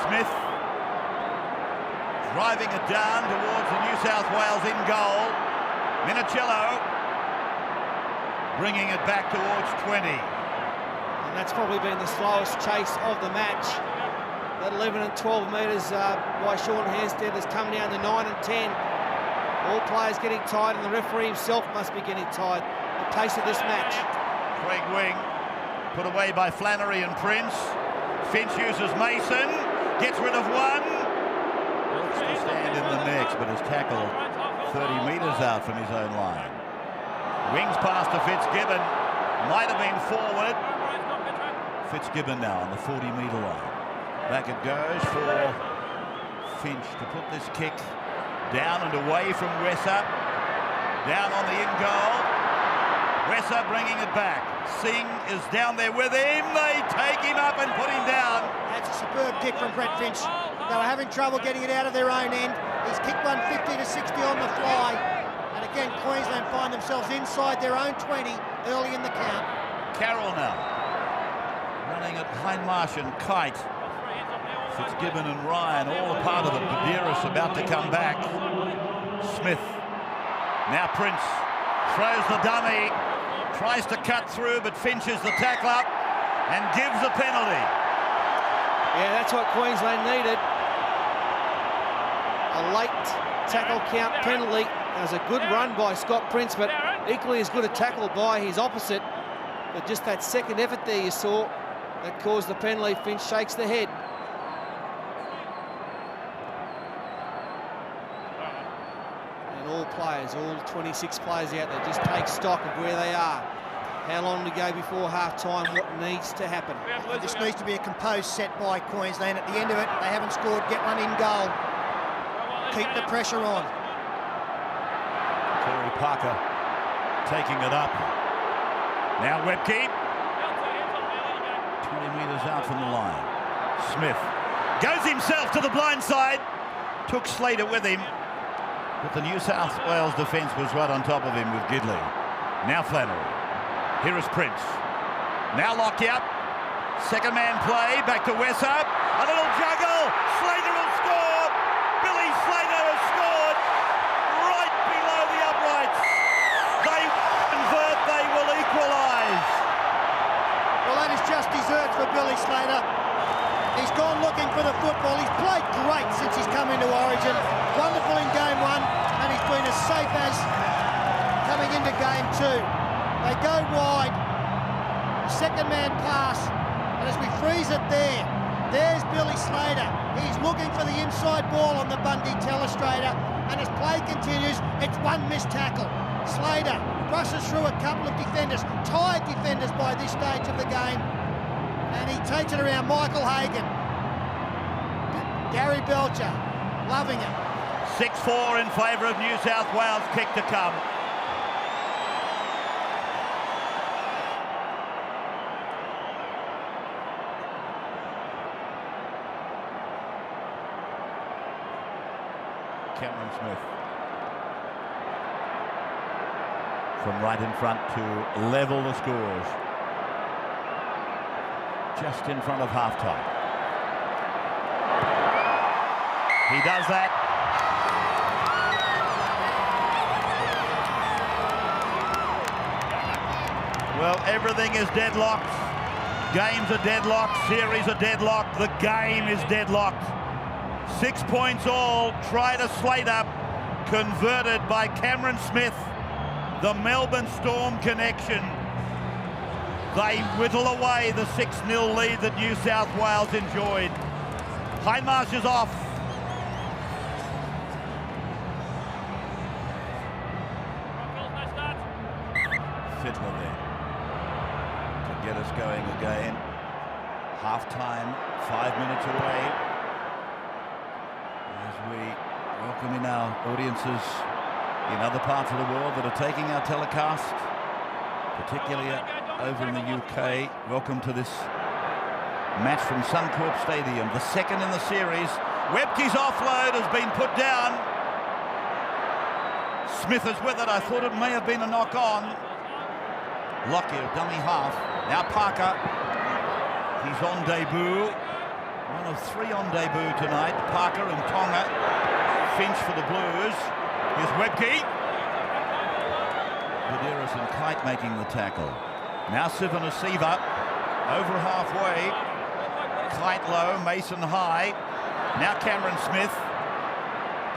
Smith driving it down towards the New South Wales in goal. Minicello bringing it back towards 20. And that's probably been the slowest chase of the match. That 11 and 12 metres by Sean Hampstead has come down to 9 and 10. All players getting tired, and the referee himself must be getting tired. The pace of this match. Craig Wing put away by Flannery and Prince. Finch uses Mason, gets rid of one. Looks to stand in the mix, but is tackled 30 metres out from his own line. Wings pass to Fitzgibbon. Might have been forward. Fitzgibbon now on the 40-metre line. Back it goes for Finch to put this kick down and away from Wesser. Down on the in-goal. Wesser bringing it back. Singh is down there with him. They take him up and put him down. That's a superb kick from Brett Finch. They were having trouble getting it out of their own end. He's kicked one 50 to 60 on the fly. And again, Queensland find themselves inside their own 20 early in the count. Carroll now. Running at Hindmarsh and Kite. Fitzgibbon and Ryan, all a part of it. Medeiros about to come back. Smith. Now Prince throws the dummy. Tries to cut through, but finishes the tackle up and gives a penalty. Yeah, that's what Queensland needed. A late tackle count penalty. That was a good run by Scott Prince, but equally as good a tackle by his opposite. But just that second effort there you saw that caused the penalty. Finch shakes the head. And all players, all 26 players out there, just take stock of where they are. How long to go before half-time, what needs to happen. This needs to be a composed set by Queensland. At the end of it, they haven't scored, get one in goal. Keep the pressure on. Corey Parker taking it up. Now Webke. 20 metres out from the line. Smith goes himself to the blind side. Took Slater with him. But the New South Wales defence was right on top of him with Gidley. Now Flannery. Here is Prince. Now Lockyer. Second man play. Back to Wesser. A little juggle. Slater will score. Billy Slater has scored right below the uprights. They convert. They will equalise. two. They go wide. The second man pass. And as we freeze it there's Billy Slater. He's looking for the inside ball on the Bundy telestrator. And as play continues, it's one missed tackle. Slater brushes through a couple of defenders, tired defenders by this stage of the game. And he takes it around Michael Hagan. Gary Belcher, loving it. 6-4 in favour of New South Wales. Kick to come. Cameron Smith from right in front to level the scores. Just in front of half-time. He does that. Well, everything is deadlocked. Games are deadlocked. Series are deadlocked. The game is deadlocked. 6 points all. Try to Slater. Converted by Cameron Smith. The Melbourne Storm connection. They whittle away the 6-0 lead that New South Wales enjoyed. Hindmarsh is off. Fiddler there to get us going again. Half-time, 5 minutes away. As we welcome in our audiences in other parts of the world that are taking our telecast, particularly over in the UK. Welcome to this match from Suncorp Stadium, the second in the series. Webke's offload has been put down. Smith is with it. I thought it may have been a knock-on. Lockyer, dummy half. Now Parker. He's on debut. One of three on debut tonight. Parker and Tonga. Finch for the Blues. Here's Webke. Buderus and Kite making the tackle. Now Sivanasiva over halfway. Kite low, Mason high. Now Cameron Smith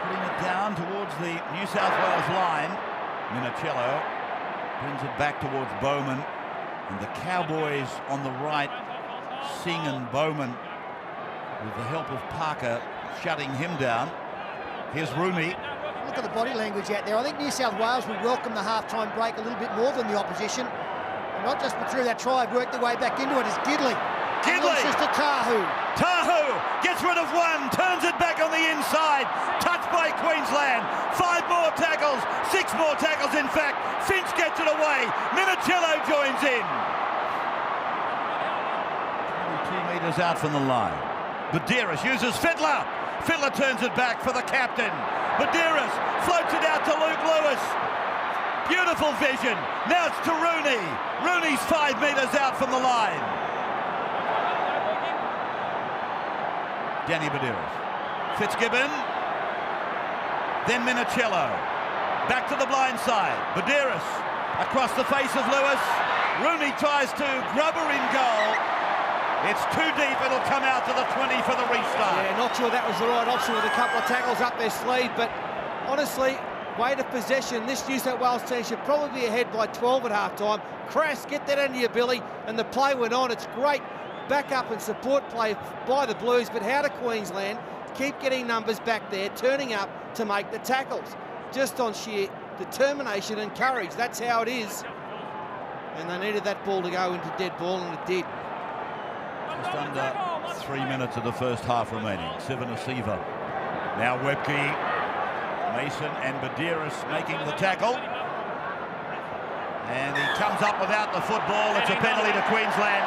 putting it down towards the New South Wales line. Minicello brings it back towards Bowman. And the Cowboys on the right, Singh and Bowman, with the help of Parker, shutting him down. Here's Rooney. Look at the body language out there. I think New South Wales will welcome the half-time break a little bit more than the opposition. And not just through that try, worked their way back into it is Gidley. Launches to Tahu. Tahu gets rid of one, turns it back on the inside. Touched by Queensland. 5 more tackles, 6 more tackles in fact. Finch gets it away. Minicello joins in. 22 metres out from the line. Buderus uses Fiddler. Fiddler turns it back for the captain. Buderus floats it out to Luke Lewis. Beautiful vision. Now it's to Rooney. Rooney's 5 metres out from the line. Danny Buderus. Fitzgibbon. Then Minicello. Back to the blind side. Buderus across the face of Lewis. Rooney tries to grub her in goal. It's too deep. It'll come out to the 20 for the restart. Yeah, not sure that was the right option with a couple of tackles up their sleeve, but honestly, weight of possession, this New South Wales team should probably be ahead by 12 at half-time. Crass, get that under your Billy, and the play went on. It's great backup and support play by the Blues, but how do Queensland keep getting numbers back there, turning up to make the tackles? Just on sheer determination and courage. That's how it is. And they needed that ball to go into dead ball, and it did. Just under 3 minutes of the first half remaining. Sivanasiva. Now Webke, Mason and Buderus making the tackle. And he comes up without the football. It's a penalty to Queensland.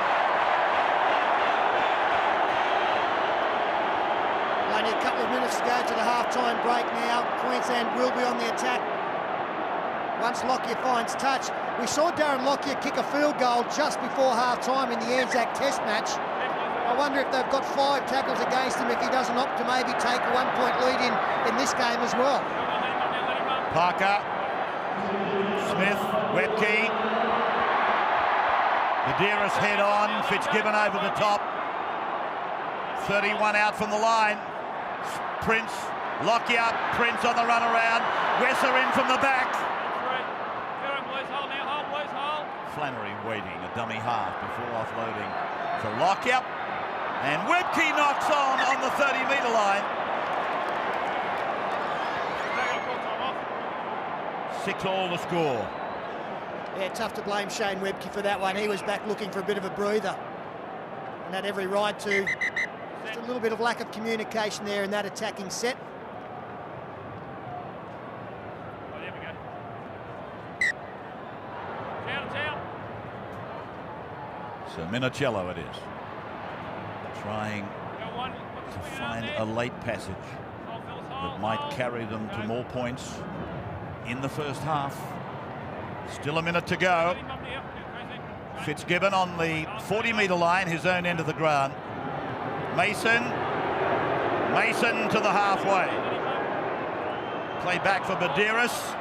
Only a couple of minutes to go to the half-time break now. Queensland will be on the attack once Lockyer finds touch. We saw Darren Lockyer kick a field goal just before half-time in the Anzac Test match. I wonder if they've got 5 tackles against him if he doesn't opt to maybe take a 1-point lead in this game as well. Parker, Smith, Webke, Buderus head on, Fitzgibbon over the top. 31 out from the line. Prince, Lockyer, Prince on the run around. Wesser in from the back. Flannery waiting, a dummy half before offloading for Lockyer. And Webke knocks on the 30-metre line. 6-all the score. Yeah, tough to blame Shane Webke for that one. He was back looking for a bit of a breather and had every right to. Just a little bit of lack of communication there in that attacking set. So Minicello it is, trying to find a late passage that might carry them to more points in the first half. Still a minute to go. Fitzgibbon on the 40-metre line, his own end of the ground. Mason to the halfway. Play back for Badeiros,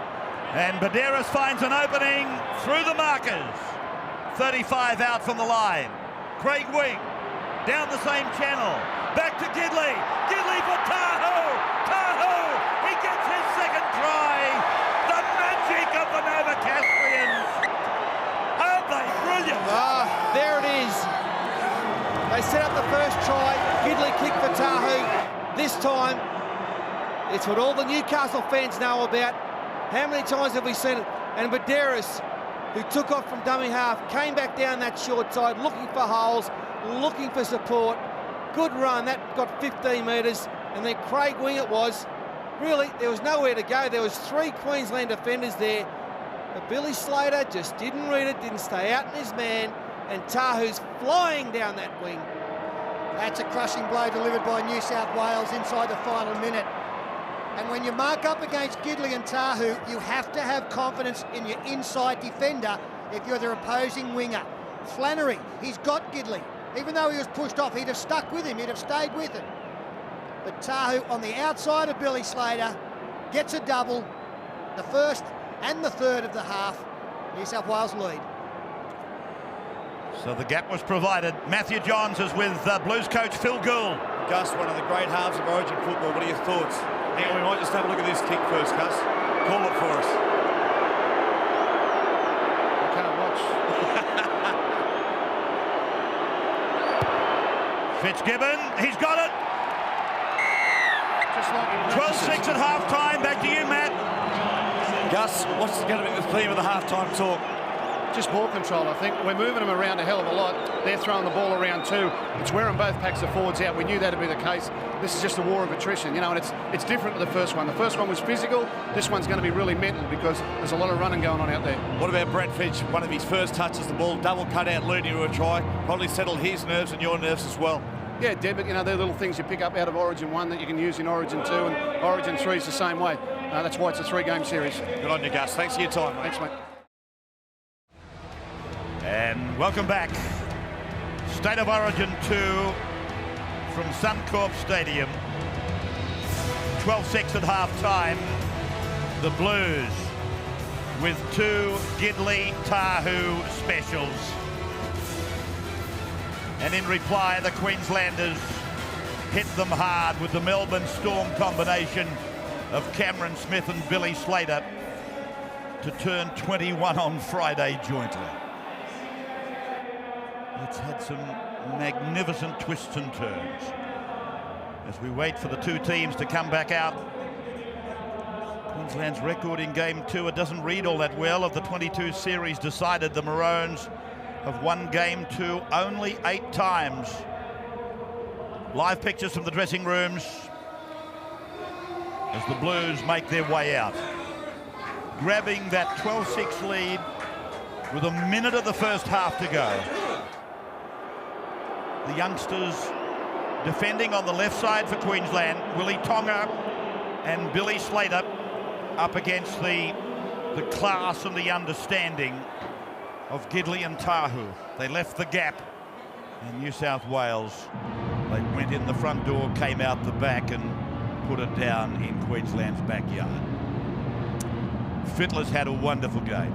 and Badeiros finds an opening through the markers. 35 out from the line. Craig Wing down the same channel. Back to Gidley. Gidley for Tahu. Tahu, he gets his second try. The magic of the Novocastrians. Aren't they brilliant? There it is. They set up the first try. Gidley kick for Tahu. This time, it's what all the Newcastle fans know about. How many times have we seen it? And Badeiros, who took off from dummy half, came back down that short side, looking for holes, looking for support. Good run, that got 15 metres, and then Craig Wing it was. Really, there was nowhere to go. There was 3 Queensland defenders there, but Billy Slater just didn't read it, didn't stay out in his man, and Tahu's flying down that wing. That's a crushing blow delivered by New South Wales inside the final minute. And when you mark up against Gidley and Tahu, you have to have confidence in your inside defender if you're their opposing winger. Flannery, he's got Gidley. Even though he was pushed off, he'd have stuck with him, he'd have stayed with it. But Tahu on the outside of Billy Slater gets a double, the first and the third of the half. New South Wales lead. So the gap was provided. Matthew Johns is with Blues coach Phil Gould. Gus, one of the great halves of Origin football. What are your thoughts? Hang on, we might just have a look at this kick first, Gus. Call it for us. I can't watch. Fitzgibbon, he's got it. Just like 12-6 at half-time. Back to you, Matt. Gus, what's going to be the theme of the half-time talk? just ball control, I think. We're moving them around a hell of a lot. They're throwing the ball around too. It's wearing both packs of forwards out. We knew that'd be the case. This is just a war of attrition, you know, and it's different to the first one. The first one was physical. This one's going to be really mental because there's a lot of running going on out there. What about Brett Finch? One of his first touches the ball, double cut out Looney to a try. Probably settled his nerves and your nerves as well. Yeah, Deb, but you know, they're little things you pick up out of Origin 1 that you can use in Origin 2, and Origin 3 is the same way. That's why it's a 3-game series. Good on you, Gus. Thanks for your time, mate. Thanks, mate. And welcome back. State of Origin 2 from Suncorp Stadium. 12-6 at half-time. The Blues with 2 Gidley Tahu specials. And in reply, the Queenslanders hit them hard with the Melbourne Storm combination of Cameron Smith and Billy Slater to turn 21 on Friday jointly. It's had some magnificent twists and turns as we wait for the two teams to come back out. Queensland's record in Game 2, it doesn't read all that well. Of the 22 series decided, the Maroons have won Game 2 only 8 times. Live pictures from the dressing rooms as the Blues make their way out, grabbing that 12-6 lead with a minute of the first half to go. The youngsters defending on the left side for Queensland, Willie Tonga and Billy Slater, up against the class and the understanding of Gidley and Tahu. They left the gap, and New South Wales, they went in the front door, came out the back and put it down in Queensland's backyard. Fittler's had a wonderful game.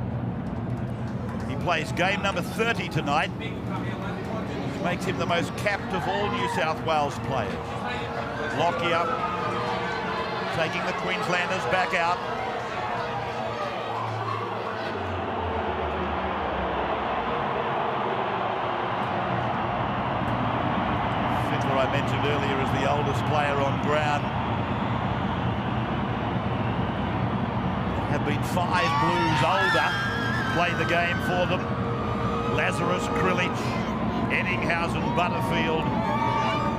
He plays game number 30 tonight, which makes him the most capped of all New South Wales players. Lockyer taking the Queenslanders back out. I mentioned earlier as the oldest player on ground. There have been 5 Blues older play the game for them. Lazarus, Krilic, Eddinghausen, Butterfield.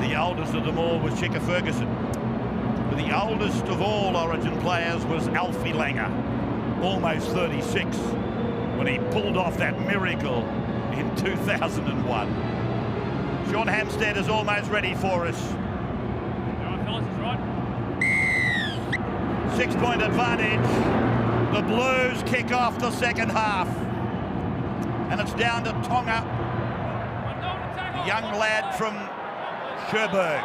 The oldest of them all was Chicka Ferguson. But the oldest of all Origin players was Alfie Langer, almost 36, when he pulled off that miracle in 2001. Sean Hampstead is almost ready for us. 6-point advantage. The Blues kick off the second half. And it's down to Tonga, the young lad from Cherbourg.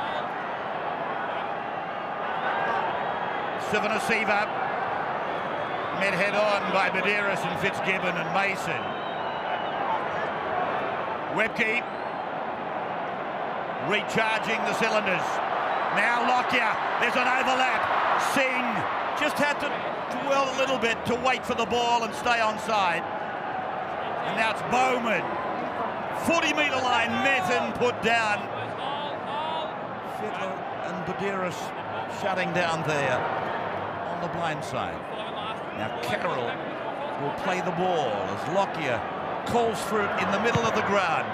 Sivanasiva met head-on by Medeiros and Fitzgibbon and Mason. Webke recharging the cylinders. Now Lockyer, there's an overlap. Singh just had to dwell a little bit to wait for the ball and stay onside. And now it's Bowman. 40-metre line met and put down. Fittler and Medeiros shutting down there on the blind side. Now Carroll will play the ball as Lockyer calls for it in the middle of the ground.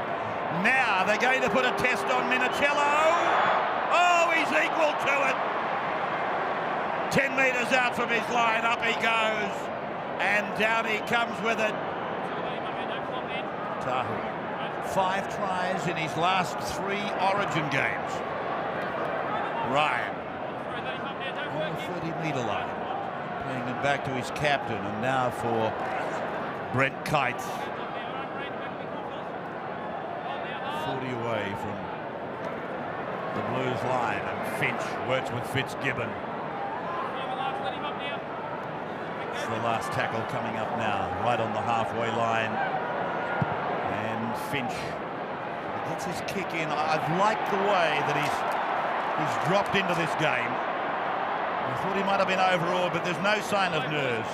Now they're going to put a test on Minicello. Oh, he's equal to it. 10 metres out from his line, up he goes. And down he comes with it. Tahu, 5 tries in his last 3 Origin games. Ryan on the 30-metre line, playing it back to his captain, and now for Brent Kite. 40 away from the Blues line, and Finch works with Fitzgibbon. It's the last tackle coming up now, right on the halfway line. And Finch gets his kick in. I've liked the way that he's dropped into this game. I thought he might have been overawed, but there's no sign of nerves.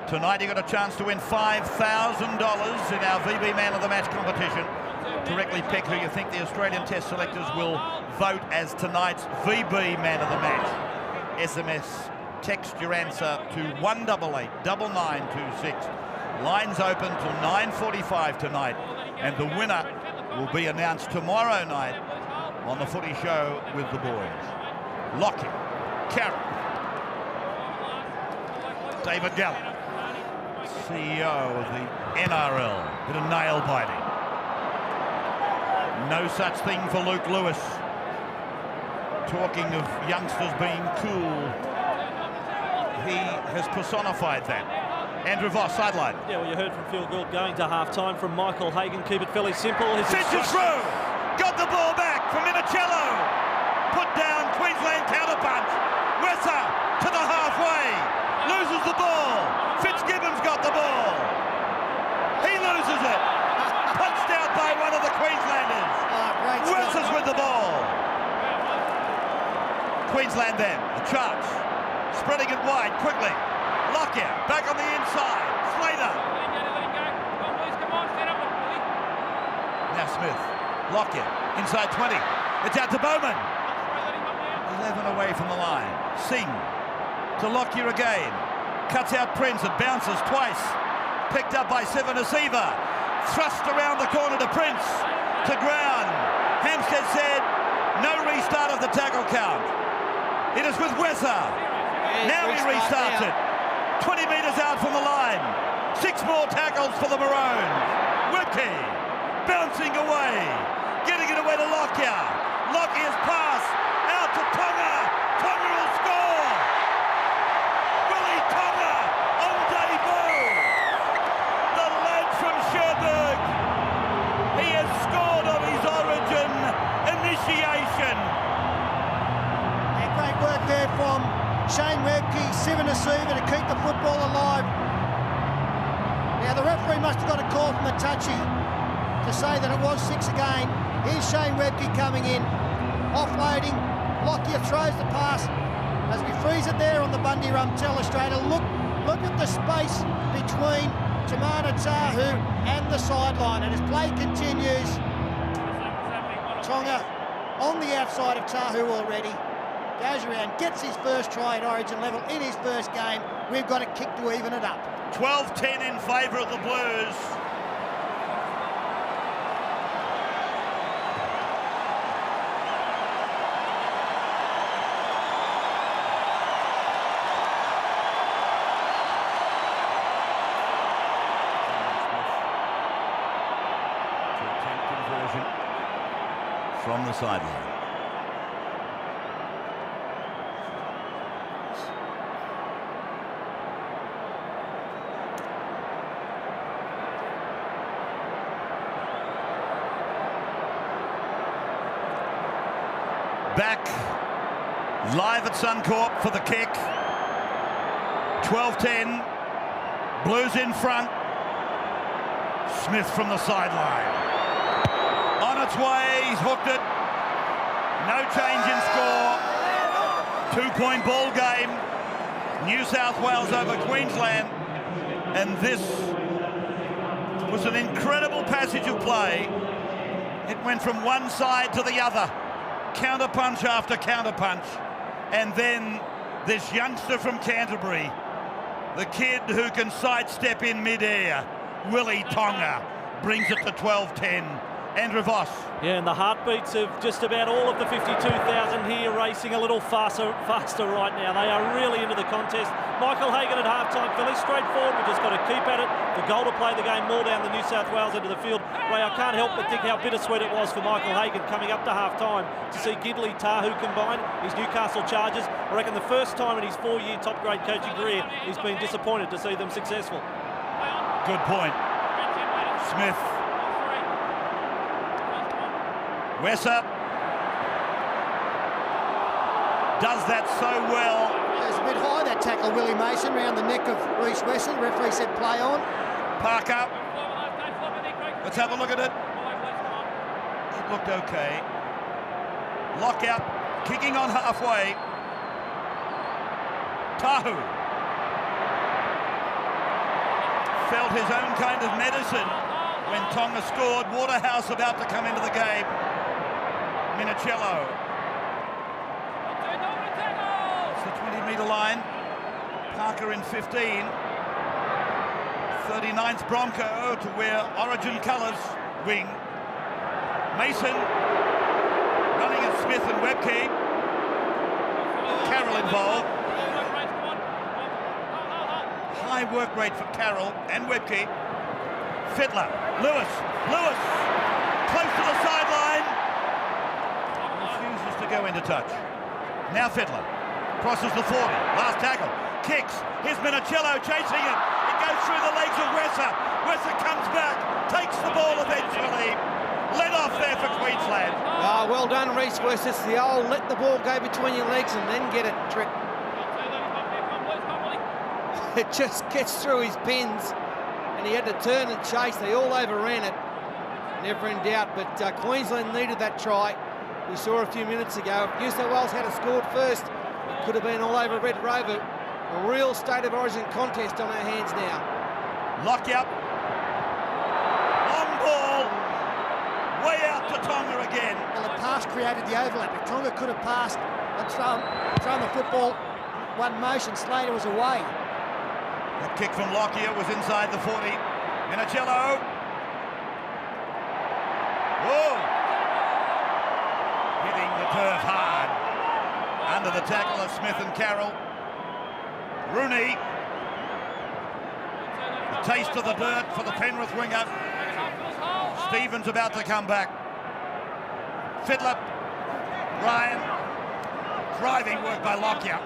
Tonight you got a chance to win $5,000 in our VB Man of the Match competition. Correctly pick who you think the Australian Test selectors will vote as tonight's VB Man of the Match. SMS, text your answer to 188-9926. Lines open till 9:45 tonight, and the winner will be announced tomorrow night on the Footy Show with the boys. Lockyer, Carroll, David Gallup, CEO of the NRL, bit of nail biting. No such thing for Luke Lewis. Talking of youngsters being cool, he has personified that. Andrew Voss, sideline. Yeah, well, you heard from Phil Gould going to half-time from Michael Hagan. Keep it fairly simple. Finch is through. Got the ball back from Minicello. Put down, Queensland counterpunch. Wesser to the halfway. Loses the ball. Fitzgibbon's got the ball. He loses it. Punched out by one of the Queenslanders. Wesser's with the ball. Queensland then, the charge. Spreading it wide quickly. Lockyer back on the inside. Slater. Now Smith. Lockyer inside 20. It's out to Bowman. 11 away from the line. Singh to Lockyer again. Cuts out Prince. It bounces twice. Picked up by Sivanasiva. Thrust around the corner to Prince. To ground. Hampstead said no restart of the tackle count. It is with Wesser. Now he restarts it. 20 metres out from the line. 6 more tackles for the Maroons. Webke bouncing away. Getting it away to Lockyer. Lockyer's pass out to Tonga. Tonga will score. Willie Tonga on debut. The lad from Cherbourg. He has scored on his Origin initiation. And great work there from Shane Webke, Sivanasiva to keep the football alive. Now the referee must have got a call from Matachi to say that it was 6 again. Here's Shane Webke coming in, offloading. Lockyer throws the pass as we freeze it there on the Bundy-Rum telestrator. Look at the space between Timana Tahu and the sideline, and as play continues, Tonga on the outside of Tahu already. Goes around, gets his first try at Origin level in his first game. We've got a kick to even it up. 12-10 in favour of the Blues. From the sideline. Back live at Suncorp for the kick. 12-10. Blues in front. Smith from the sideline. On its way, he's hooked it. No change in score. 2-point ball game. New South Wales over Queensland. And this was an incredible passage of play. It went from one side to the other. Counter-punch after counter-punch. And then this youngster from Canterbury, the kid who can sidestep in mid-air, Willie Tonga, brings it to 12-10. Andrew Voss. Yeah, and the heartbeats of just about all of the 52,000 here racing a little faster right now. They are really into the contest. Michael Hagan at halftime, fairly straightforward. We've just got to keep at it. The goal to play the game more down the New South Wales end of the field. Ray, I can't help but think how bittersweet it was for Michael Hagan coming up to halftime to see Gidley Tahu combine his Newcastle Chargers. I reckon the first time in his 4-year top-grade coaching career he's been disappointed to see them successful. Good point. Smith. Wesser does that so well. It was a bit high, that tackle, Willie Mason, round the neck of Reece Wesson. The referee said play on. Parker. Let's have a look at it. It looked okay. Lockout, kicking on halfway. Tahu felt his own kind of medicine when Tonga scored. Waterhouse about to come into the game. Minicello. It's the 20-metre line. Parker in 15. 39th Bronco to wear Origin colours. Wing. Mason running at Smith and Webke. Carroll involved. High work rate for Carroll and Webke. Fittler. Lewis. Close to the sideline. Refuses to go into touch. Now Fittler. Crosses the 40. Last tackle. Kicks. Here's Minicello chasing it. It goes through the legs of Wesser. Wesser comes back. Takes the ball eventually. Let off there for Queensland. Well done, Reece Wesser. It's the old let the ball go between your legs and then get it trick. It just gets through his pins. And he had to turn and chase. They all overran it. Never in doubt. But Queensland needed that try. We saw a few minutes ago. If New South Wales had scored first, it could have been all over Red Rover. A real State of Origin contest on our hands now. Lock-up. Long ball. Way out to Tonga again. Well, the pass created the overlap. If Tonga could have passed and thrown the football, one motion, Slater was away. That kick from Lockyer was inside the 40. Minicello. Whoa! Hitting the turf hard. Under the tackle of Smith and Carroll. Rooney. A taste of the dirt for the Penrith winger. Stevens about to come back. Fittler. Ryan. Driving work by Lockyer.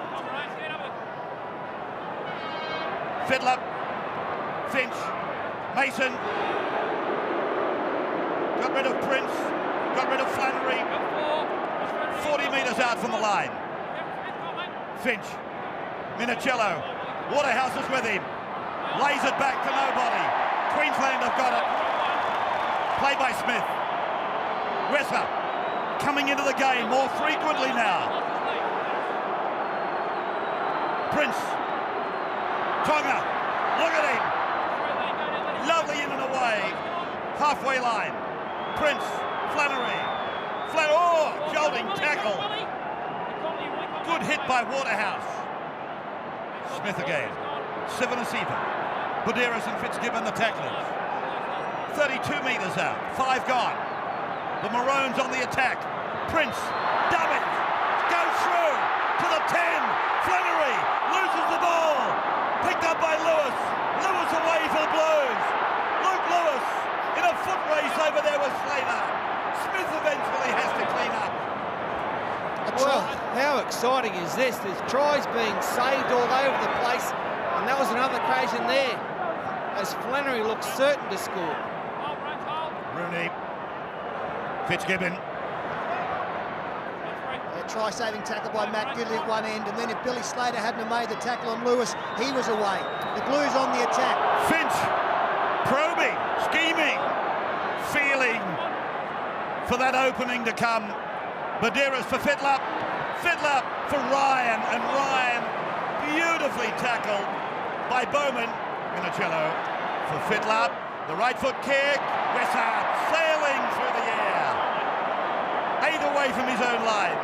Fittler, Finch, Mason, got rid of Prince, got rid of Flannery, 40 metres out from the line. Finch, Minicello, Waterhouse is with him, lays it back to nobody. Queensland have got it. Play by Smith. Wesser coming into the game more frequently now. Prince. Tonga, look at him. Lovely in and away. Halfway line. Prince, Flannery. Jolting tackle. Good hit by Waterhouse. Smith again. Sivanasiva. Buderus and Fitzgibbon the tacklers. 32 metres out. 5 gone. The Maroons on the attack. Prince. Dummett. Goes through to the 10. Flannery loses the ball. Picked up by Lewis. Lewis away for the Blues. Luke Lewis in a foot race over there with Slater. Smith eventually has to clean up. Well, how exciting is this? There's tries being saved all over the place, and that was another occasion there as Flannery looked certain to score. Rooney. Fitzgibbon. A try-saving tackle by Matt Diddley at one end, and then if Billy Slater hadn't have made the tackle on Lewis, he was away. The Blues on the attack. Finch. Probing. Scheming. Feeling for that opening to come. Buderus for Fittler. Fittler for Ryan, and Ryan beautifully tackled by Bowman. Minicello for Fittler. The right foot kick. Wessart sailing through the air. 8 away from his own line.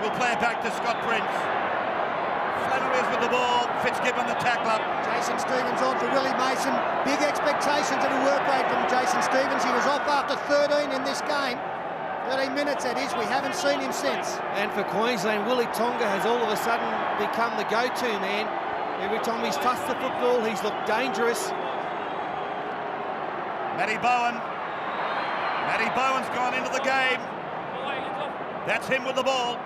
We'll play it back to Scott Prince. Flannery is with the ball. Fitzgibbon the tackler. Jason Stevens on for Willie Mason. Big expectations at a work rate from Jason Stevens. He was off after 13 in this game. 13 minutes that is. We haven't seen him since. And for Queensland, Willie Tonga has all of a sudden become the go-to man. Every time he's touched the football, he's looked dangerous. Matty Bowen. Matty Bowen's gone into the game. That's him with the ball.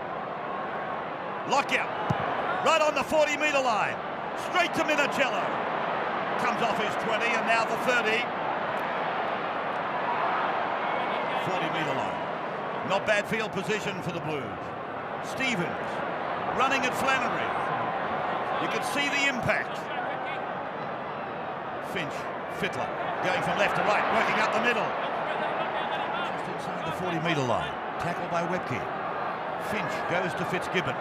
Lockyer. Right on the 40-metre line. Straight to Minicello. Comes off his 20 and now the 30. 40-metre line. Not bad field position for the Blues. Stevens running at Flannery. You could see the impact. Finch, Fittler, going from left to right, working up the middle. Just inside the 40-metre line. Tackled by Webke. Finch goes to Fitzgibbon.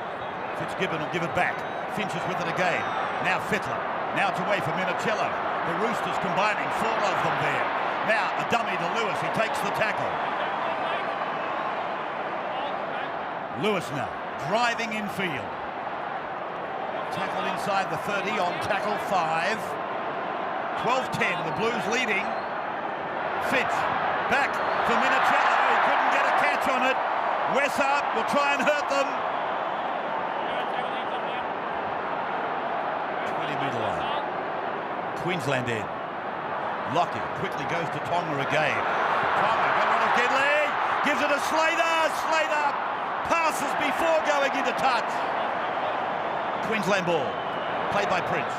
Fitzgibbon will give it back. Finch is with it again. Now Fittler. Now it's away from Minicello. The Roosters combining, 4 of them there. Now a dummy to Lewis. He takes the tackle. Lewis now driving in field. Tackle inside the 30 on tackle 5. 12-10, the Blues leading. Finch back for Minicello. He couldn't get a catch on it. Wessart will try and hurt them. 20-metre line. Queensland end. Lockyer quickly goes to Tonga again. Tonga got rid of Gidley. Gives it to Slater. Slater passes before going into touch. Queensland ball. Played by Prince.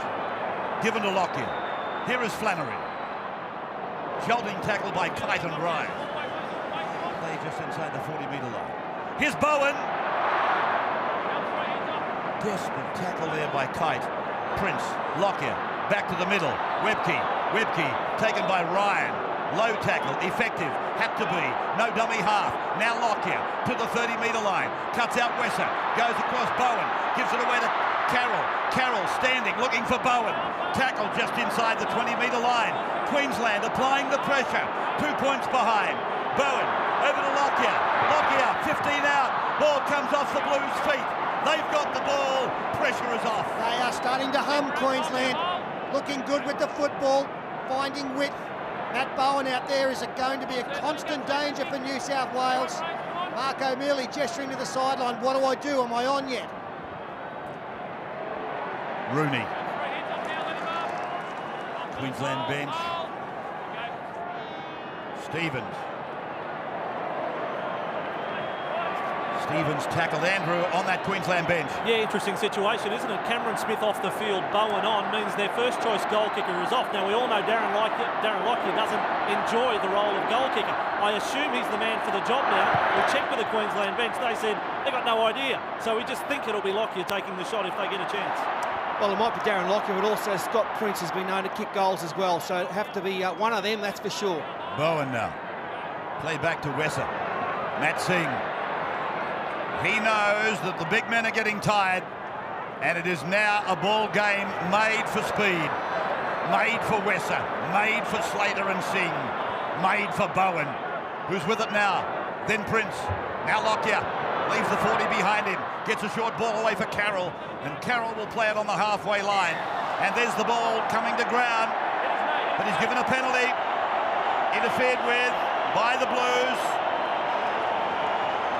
Given to Lockyer. Here is Flannery. Jolting tackle by Kite and Ryan. Play just inside the 40-metre line. Here's Bowen. Desperate tackle there by Kite. Prince. Lockyer. Back to the middle. Webke. Webke taken by Ryan. Low tackle, effective, had to be, no dummy half. Now Lockyer to the 30-metre line, cuts out Wesser, goes across Bowen, gives it away to Carroll. Carroll standing, looking for Bowen. Tackle just inside the 20-metre line. Queensland applying the pressure, 2 points behind. Bowen over to Lockyer. Lockyer, 15 out. Ball comes off the Blues' feet. They've got the ball. Pressure is off. They are starting to hum, Queensland. Looking good with the football, finding width. Matt Bowen out there is going to be a constant danger for New South Wales. Mark O'Mealy gesturing to the sideline. What do I do? Am I on yet? Rooney. Queensland bench. Stevens. Stevens tackled Andrew on that Queensland bench. Yeah, interesting situation, isn't it? Cameron Smith off the field, Bowen on, means their first choice goal kicker is off. Now, we all know Darren Lockyer doesn't enjoy the role of goal kicker. I assume he's the man for the job now. We'll check with the Queensland bench. They said they got no idea. So we just think it'll be Lockyer taking the shot if they get a chance. Well, it might be Darren Lockyer, but also Scott Prince has been known to kick goals as well. So it'll have to be one of them, that's for sure. Bowen now. Play back to Wesser. Matt Singh. He knows that the big men are getting tired, and it is now a ball game made for speed, made for Wesser, made for Slater and Singh, made for Bowen, who's with it now. then Prince. Now Lockyer leaves the 40 behind him, gets a short ball away for Carroll, and Carroll will play it on the halfway line. And there's the ball coming to ground, but he's given a penalty, interfered with by the Blues.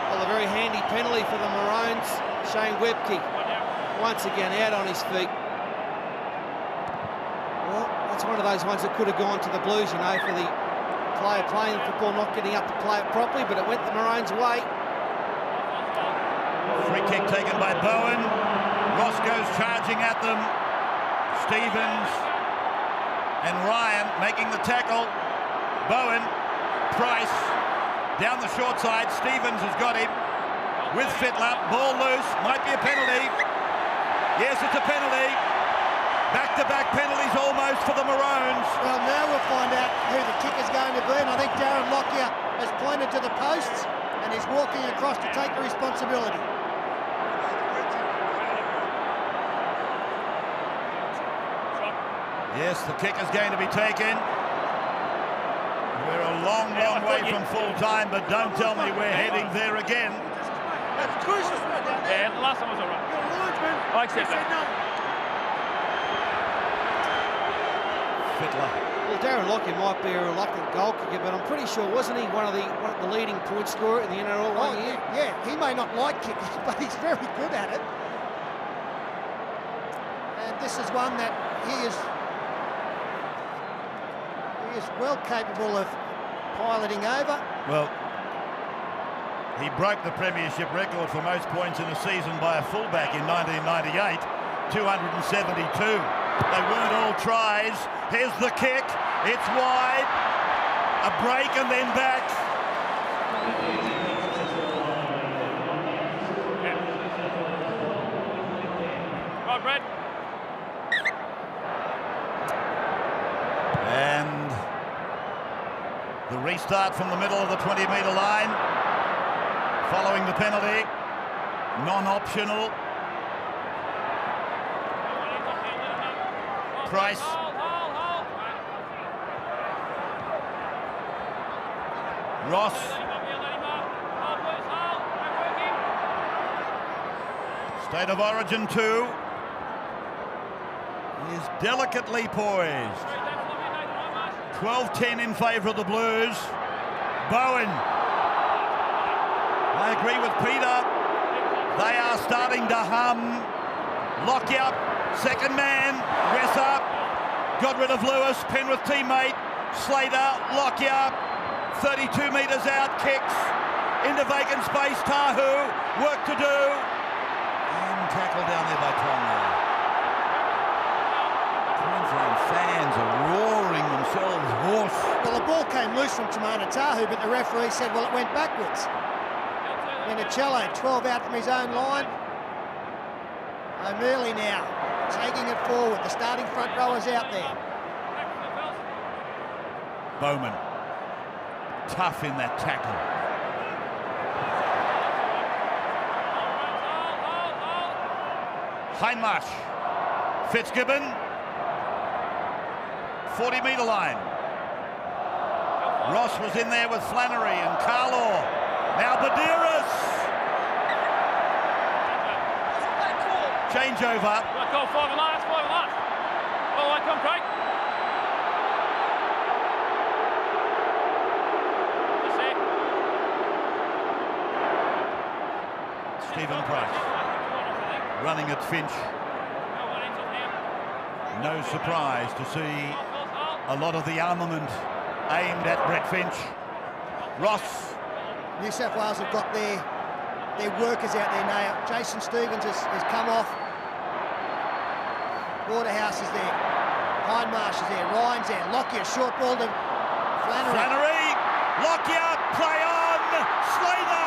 Well, a very handy penalty for the Maroons. Shane Webke once again out on his feet. Well, that's one of those ones that could have gone to the Blues, you know, for the player playing football not getting up to play it properly, but it went the Maroons' way. Free kick taken by Bowen. Ross goes charging at them. Stevens and Ryan making the tackle. Bowen, Price, down the short side. Stevens has got him with Fittler. Ball loose, might be a penalty. Yes, it's a penalty. Back-to-back penalties almost for the Maroons. Well, now we'll find out who the kick is going to be, and I think Darren Lockyer has pointed to the posts and is walking across to take the responsibility. Yes, the kick is going to be taken. We're a long, long way from full time, but don't tell me we're heading there again. That's crucial. Yeah, the last one was all right. You're a linesman. I accept that. Fittler. Well, Darren Lockyer might be a reluctant goal kicker, but I'm pretty sure, wasn't he one of the leading point scorer in the NRL one year? Yeah, he may not like kicking, but he's very good at it. And this is one that he is well capable of piloting over. Well, he broke the premiership record for most points in a season by a fullback in 1998, 272. They weren't all tries. Here's the kick. It's wide. A break and then back. Right, Brad. And the restart from the middle of the 20-metre line. Following the penalty. Non-optional. Price. Ross. State of Origin 2 is delicately poised. 12-10 in favour of the Blues. Bowen. I agree with Peter. They are starting to hum. Lockyer, second man. Wesser got rid of Lewis. Penrith teammate. Slater. Lockyer. 32 metres out. Kicks into vacant space. Tahu. Work to do. And tackle down there by Tonga. Queensland fans are roaring themselves hoarse. Well, the ball came loose from Timana Tahu, but the referee said, well, it went backwards. Minicello, 12 out from his own line. O'Mealy now taking it forward. The starting front rowers out there. Bowman. Tough in that tackle. Hindmarsh. Fitzgibbon. 40-metre line. Ross was in there with Flannery and Carlaw. Now Badiris. Changeover. Go 5 and last. Oh, I come, Craig. Stephen Price. Running at Finch. No surprise to see a lot of the armament aimed at Brett Finch. Ross. New South Wales have got their workers out there now. Jason Stevens has come off. Waterhouse is there. Hindmarsh is there. Ryan's there. Lockyer, short ball to Flannery. Lockyer, play on. Slater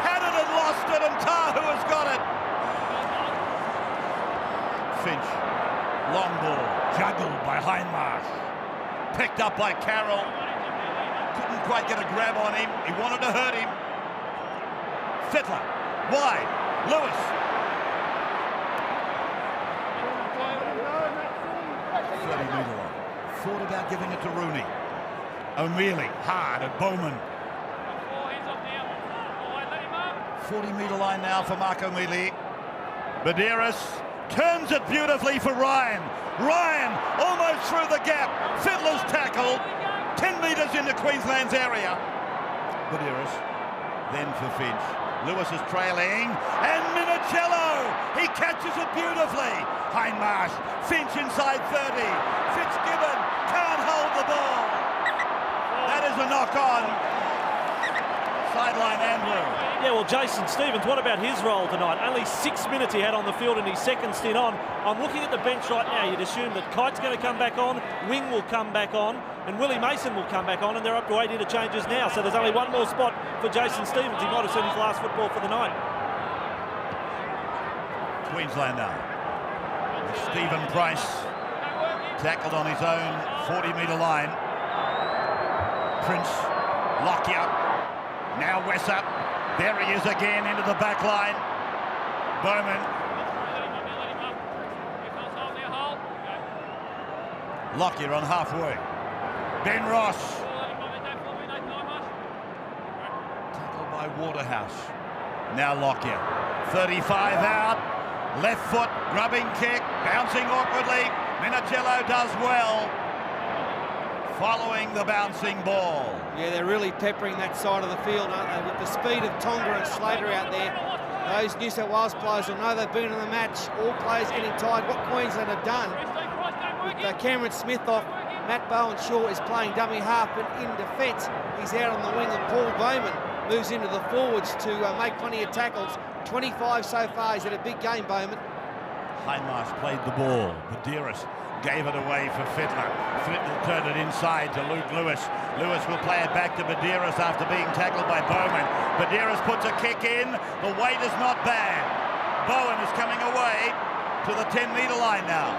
had it and lost it, and Tahu has got it. Finch, long ball, juggled by Hindmarsh. Picked up by Carroll. Couldn't quite get a grab on him. He wanted to hurt him. Fittler, wide. Lewis. 30-metre line. Thought about giving it to Rooney. O'Mealy, hard at Bowman. 40-metre line now for Marco Mili. Medeiros turns it beautifully for Ryan. Ryan almost through the gap. Fittler's tackle. 10 metres into Queensland's area. Medeiros then for Finch. Lewis is trailing, and Minicello, he catches it beautifully. Hindmarsh, Finch inside 30. Fitzgibbon can't hold the ball. That is a knock-on. Sideline Andrew. Yeah, well, Jason Stevens, what about his role tonight? Only 6 minutes he had on the field in his second stint on. I'm looking at the bench right now. You'd assume that Kite's going to come back on, Wing will come back on, and Willie Mason will come back on, and they're up to 8 interchanges now. So there's only one more spot for Jason Stevens. He might have seen his last football for the night. Queensland now. Stephen Price tackled on his own 40-metre line. Prince, Lockyer, now Wesser. There he is again into the back line. Bowman. Lockyer on halfway. Ben Ross. Tackled by Waterhouse. Now Lockyer. 35 out. Left foot, grubbing kick, bouncing awkwardly. Minicello does well. Following the bouncing ball. Yeah, they're really peppering that side of the field, aren't they? With the speed of Tonga and Slater out there, those New South Wales players will know they've been in the match. All players getting tired. What Queensland have done with Cameron Smith off, Matt Bowen-Shaw is playing dummy half, but in defence, he's out on the wing, and Paul Bowman moves into the forwards to make plenty of tackles. 25 so far. He's had a big game, Bowman. Hindmarsh played the ball. Medeiros gave it away for Fittler. Fittler turned it inside to Luke Lewis. Lewis will play it back to Medeiros after being tackled by Bowman. Medeiros puts a kick in. The weight is not bad. Bowen is coming away to the 10-metre line now.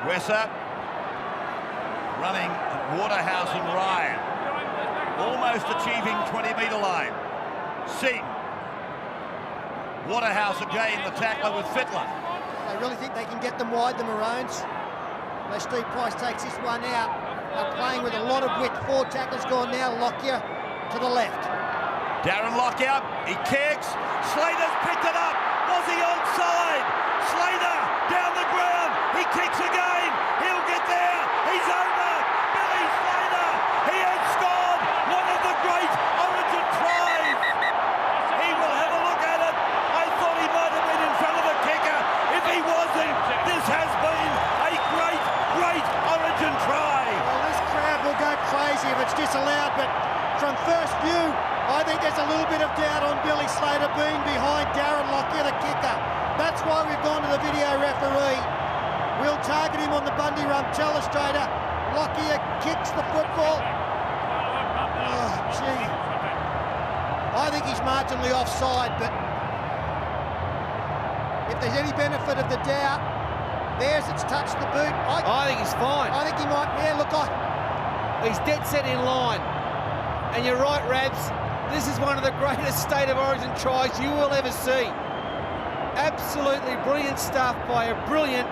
Wesser running Waterhouse and Ryan. Almost achieving 20-metre line. Singh. Waterhouse again, the tackler with Fittler. They really think they can get them wide, the Maroons. Though Steve Price takes this one out. They're playing with a lot of width. 4 tackles gone now. Lockyer to the left. Darren Lockyer, he kicks. Slater's picked it up. Was he onside? Slater down the ground. He kicks again. He'll get there. He's over. Billy Slater. He has scored one of the great Origin tries. He will have a look at it. I thought he might have been in front of the kicker. If he wasn't, this has been a great, great Origin try. Well, this crowd will go crazy if it's disallowed, but from first view, I think there's a little bit of doubt on Billy Slater being behind Darren Lockyer, the kicker. That's why we've gone to the video referee. We'll target him on the Bundy Rump telestrator. Lockyer kicks the football. Oh, gee. I think he's marginally offside, but if there's any benefit of the doubt, there's it's touched the boot. I think he's fine. I think he might, yeah, look, He's dead set in line. And you're right, Rabs. This is one of the greatest State of Origin tries you will ever see. Absolutely brilliant stuff by a brilliant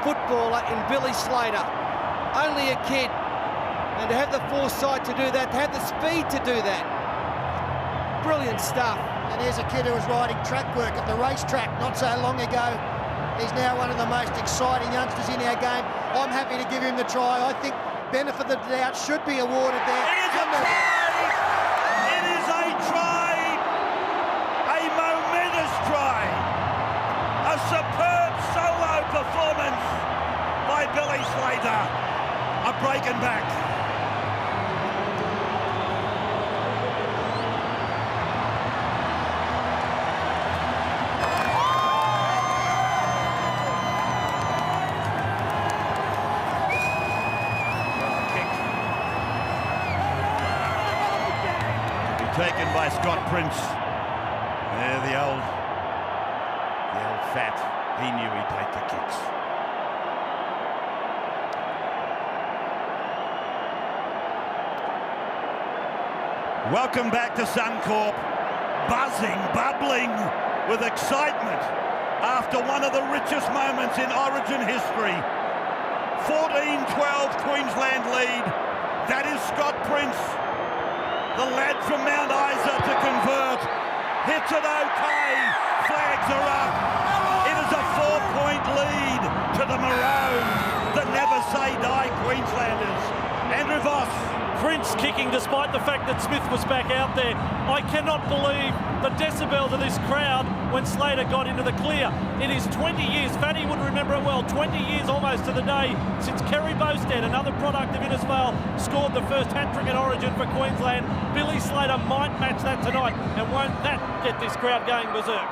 footballer in Billy Slater. Only a kid. And to have the foresight to do that, to have the speed to do that. Brilliant stuff. And here's a kid who was riding track work at the racetrack not so long ago. He's now one of the most exciting youngsters in our game. I'm happy to give him the try. I think benefit of the doubt should be awarded there. It is a try! It is a try! A momentous try! A superb solo performance by Billy Slater. A break and back. Taken by Scott Prince. There, the old fat. He knew he'd take the kicks. Welcome back to Suncorp. Buzzing, bubbling with excitement after one of the richest moments in Origin history. 14-12 Queensland lead. That is Scott Prince, the lad from Mount Isa, to convert. Hits it okay, flags are up. It is a 4-point lead to the Maroons, the never say die Queenslanders. Andrew Voss. Prince kicking despite the fact that Smith was back out there. I cannot believe the decibels of this crowd when Slater got into the clear. It is 20 years, Fatty would remember it well, 20 years almost to the day since Kerry Bowstead, another product of Innisfail, scored the first hat-trick in Origin for Queensland. Billy Slater might match that tonight, and won't that get this crowd going berserk?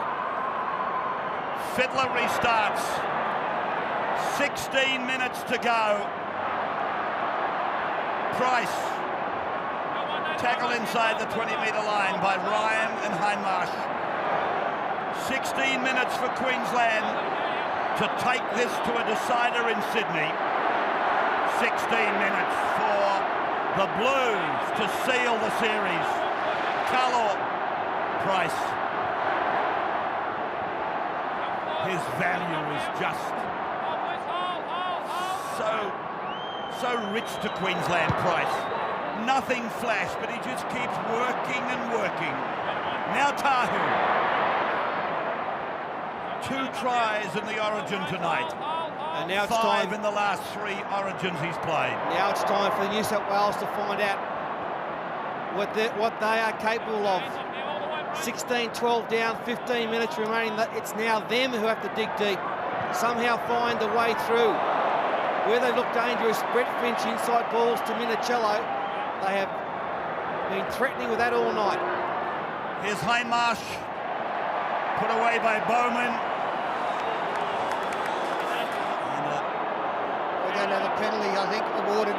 Fittler restarts. 16 minutes to go. Price. Tackle inside the 20-metre line by Ryan and Hindmarsh. 16 minutes for Queensland to take this to a decider in Sydney. 16 minutes for the Blues to seal the series. Carlaw. Price. His value is just so rich to Queensland, Price. Nothing flash, but he just keeps working and working. Now Tahu. 2 tries in the Origin tonight. And now it's 5 time in the last 3 Origins he's played. Now it's time for New South Wales to find out what they are capable of. 16-12 down, 15 minutes remaining. It's now them who have to dig deep, somehow find the way through. Where they look dangerous, Brett Finch inside balls to Minicello. They have been threatening with that all night. Here's Hindmarsh, put away by Bowman. We're going to have a penalty, I think, awarded.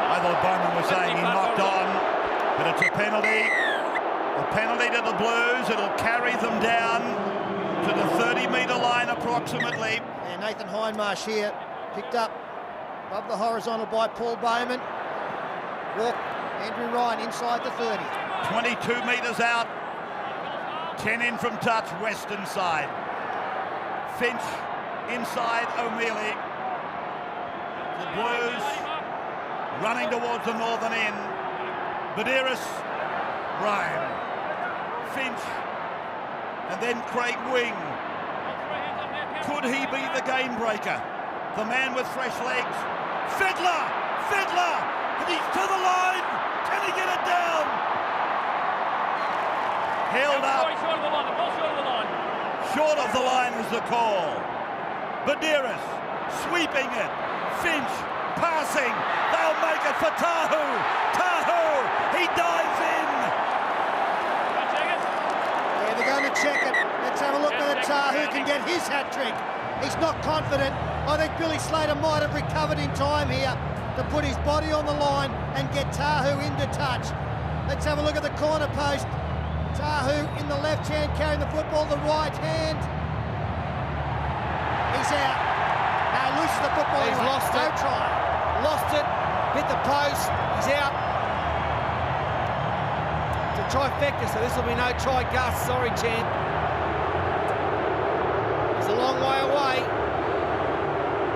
I thought Bowman was saying he knocked on, but it's a penalty. A penalty to the Blues. It'll carry them down to the 30-metre line approximately. And Nathan Hindmarsh here, picked up above the horizontal by Paul Bowman. Walk, Andrew Ryan inside the 30. 22 metres out. 10 in from touch, western side. Finch inside O'Mealy. The Blues running towards the northern end. Badiris, Ryan, Finch, and then Craig Wing. Could he be the game breaker? The man with fresh legs. Fittler, and he's to the line. Can he get it down? Held up. Short of the line was the call. Badiris sweeping it. Finch passing. They'll make it for Tahu. He dives in. Yeah, they're going to check it. Let's have a look whether Tahu can get his hat-trick. He's not confident. I think Billy Slater might have recovered in time here to put his body on the line and get Tahu into touch. Let's have a look at the corner post. Tahu in the left hand carrying the football, the right hand. He's out. Now loses the football. He's lost it. No try. Lost it. Hit the post. He's out. It's a trifecta, so this will be no try, Gus. Sorry, champ. He's a long way away.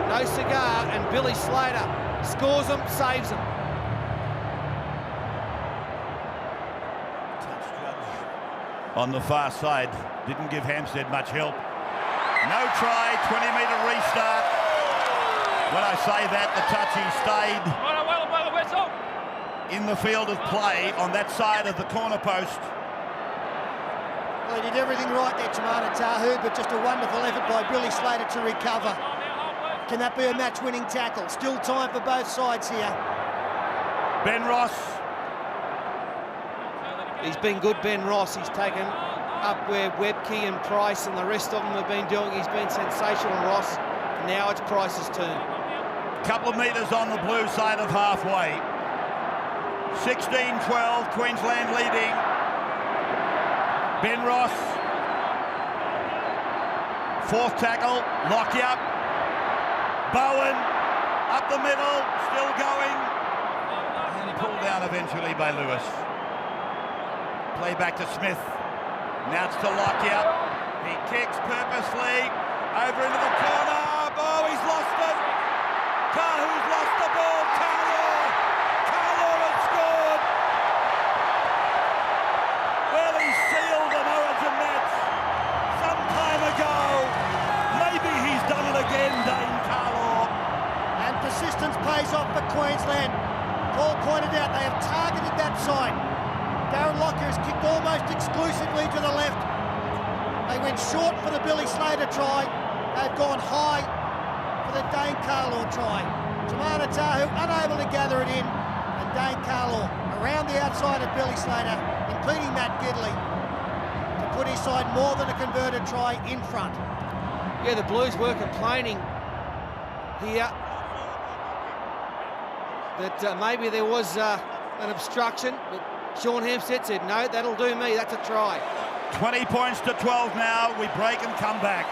No cigar, and Billy Slater scores them, saves them. On the far side, didn't give Hampstead much help. No try, 20-metre restart. When I say that, the touchy stayed in the field of play on that side of the corner post. Well, he did everything right there, Tamana Tahu, but just a wonderful effort by Billy Slater to recover. Can that be a match-winning tackle? Still time for both sides here. Ben Ross. He's been good, Ben Ross. He's taken up where Webke and Price and the rest of them have been doing. He's been sensational, Ross. Now it's Price's turn. Couple of metres on the blue side of halfway. 16-12, Queensland leading. Ben Ross. Fourth tackle, Lockyer. Bowen, up the middle, still going. And pulled down eventually by Lewis. Play back to Smith. Now it's to Lockyer. He kicks purposely over into the corner. Oh, he's lost it. Tahu's lost the ball. Carlo has scored. Well, he sealed an Origin match some time ago. Maybe he's done it again, Dane Carlo. And persistence pays off for Queensland. Paul pointed out they have targeted that side. Darren Lockyer has kicked almost exclusively to the left. They went short for the Billy Slater try. They've gone high for the Dane Carlo try. Timana Tahu unable to gather it in, and Dane Carlo around the outside of Billy Slater, impeding Matt Gidley to put his side more than a converted try in front. Yeah, the Blues were complaining here that maybe there was an obstruction, but Sean Hampstead said, no, that'll do me, that's a try. 20 points to 12 now. We break and come back.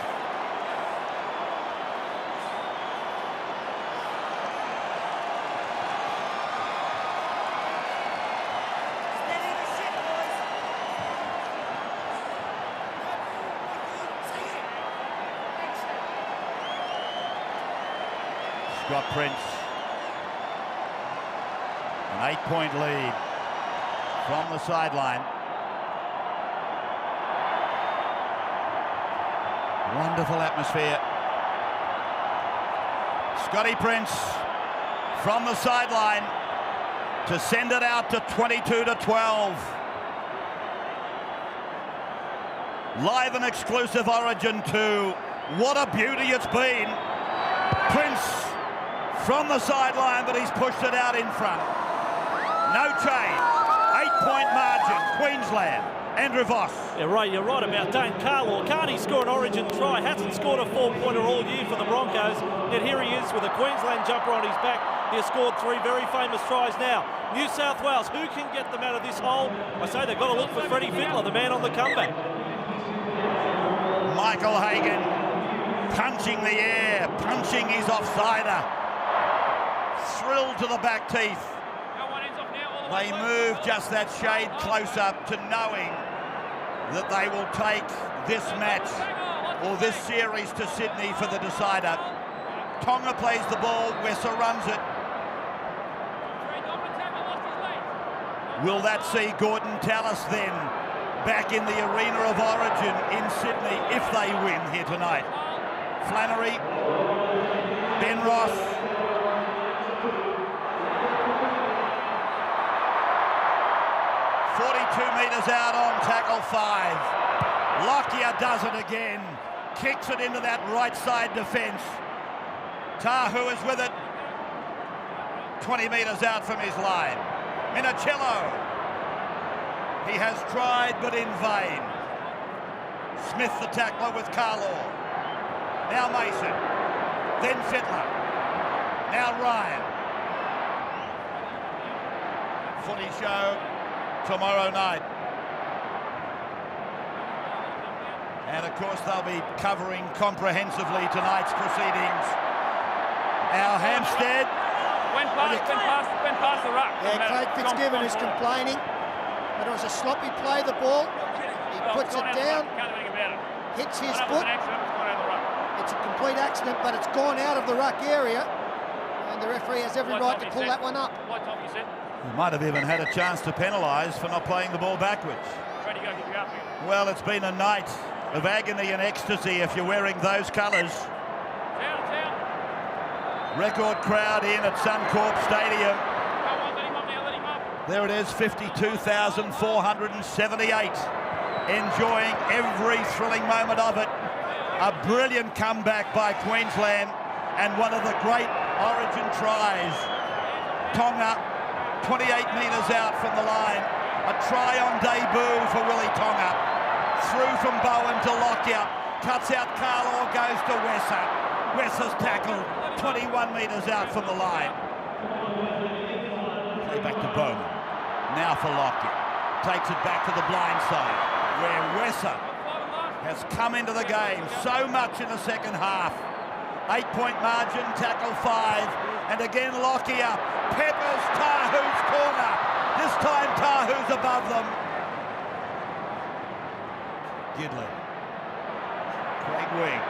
Scott Prince. An 8-point lead from the sideline. Wonderful atmosphere. Scotty Prince from the sideline to send it out to 22-12. Live and exclusive Origin 2. What a beauty it's been. Prince from the sideline, but he's pushed it out in front. No change. 8-point margin. Queensland. Andrew Voss. Yeah, Ray, you're right about Dane Carlo. Can't he score an Origin try? Hasn't scored a 4-pointer all year for the Broncos. Yet here he is with a Queensland jumper on his back. He has scored 3 very famous tries now. New South Wales, who can get them out of this hole? I say they've got to look for Freddie Fittler, the man on the comeback. Michael Hagan punching the air, punching his offsider. Thrilled to the back teeth. They move just that shade closer to knowing that they will take this match or this series to Sydney for the decider. Tonga plays the ball, Wesser runs it. Will that see Gordon Tallis then back in the arena of Origin in Sydney if they win here tonight? Flannery, Ben Ross. Metres out on tackle 5. Lockyer does it again. Kicks it into that right side defence. Tahu is with it. 20 metres out from his line. Minicello. He has tried, but in vain. Smith the tackler with Carlo. Now Mason. Then Fittler. Now Ryan. Footy show tomorrow night. And of course they'll be covering comprehensively tonight's proceedings. Our Hampstead. Went past the ruck. Yeah, Craig Fitzgibbon is complaining that it was a sloppy play, the ball. He puts it down, hits his foot. It's a complete accident, but it's gone out of the ruck area. And the referee has every right to pull that one up. He might have even had a chance to penalise for not playing the ball backwards. Well, it's been a night of agony and ecstasy if you're wearing those colours. Record crowd in at Suncorp Stadium. There it is, 52,478. Enjoying every thrilling moment of it. A brilliant comeback by Queensland and one of the great Origin tries. Tonga, 28 metres out from the line. A try on debut for Willie Tonga. Through from Bowen to Lockyer. Cuts out Carlo, goes to Wesser. Wesser's tackle, 21 metres out from the line. Play back to Bowman. Now for Lockyer. Takes it back to the blind side, where Wesser has come into the game so much in the second half. 8-point margin, tackle 5. And again Lockyer peppers Tahu's corner. This time Tahu's above them. Gidley. Craig Wing.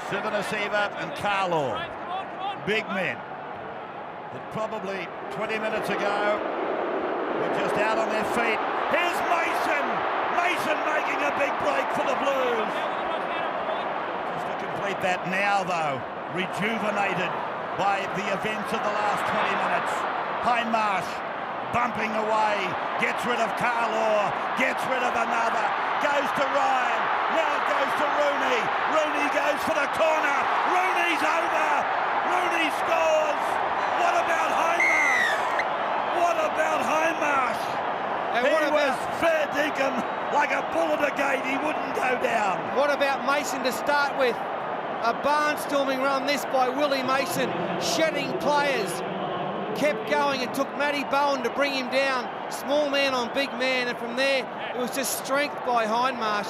Sivanasiva and Carlo. big men that probably 20 minutes ago were just out on their feet. Here's Mason! Mason making a big break for the Blues. Just to complete that now, though, rejuvenated by the events of the last 20 minutes. Hindmarsh bumping away, gets rid of Carlaw, gets rid of another, goes to Ryan, now it goes to Rooney. Rooney goes for the corner, Rooney's over, Rooney scores. What about Hindmarsh? What about Hindmarsh? And He was fair dinkum, like a bull at a gate, he wouldn't go down. What about Mason to start with? A barnstorming run this by Willie Mason, shedding players. Kept going and took Matty Bowen to bring him down. Small man on big man, and from there it was just strength by Hindmarsh.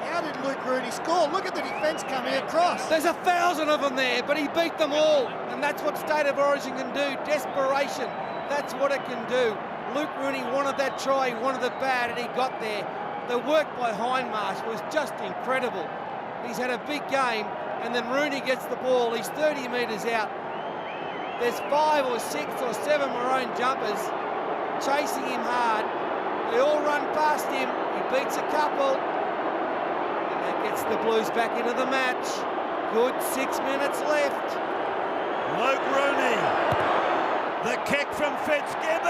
How did Luke Rooney score? Look at the defence coming across. There's 1,000 of them there, but he beat them all, and that's what State of Origin can do. Desperation, that's what it can do. Luke Rooney wanted that try, he wanted it bad, and he got there. The work by Hindmarsh was just incredible. He's had a big game, and then Rooney gets the ball. He's 30 metres out. There's 5 or 6 or 7 maroon jumpers chasing him hard. They all run past him. He beats a couple. And that gets the Blues back into the match. Good 6 minutes left. Luke Rooney. The kick from Fitzgibbon.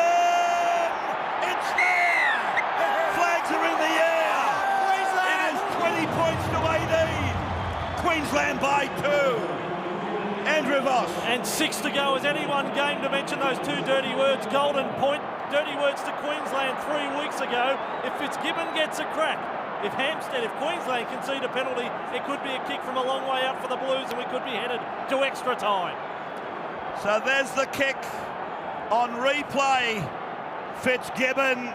It's there. Flags are in the air. It is 20 points to 18. Queensland by 2. Andrew Voss. And 6 to go. Has anyone game to mention those 2 dirty words? Golden point, dirty words to Queensland 3 weeks ago. If Fitzgibbon gets a crack, if Queensland concede a penalty, it could be a kick from a long way out for the Blues and we could be headed to extra time. So there's the kick on replay. Fitzgibbon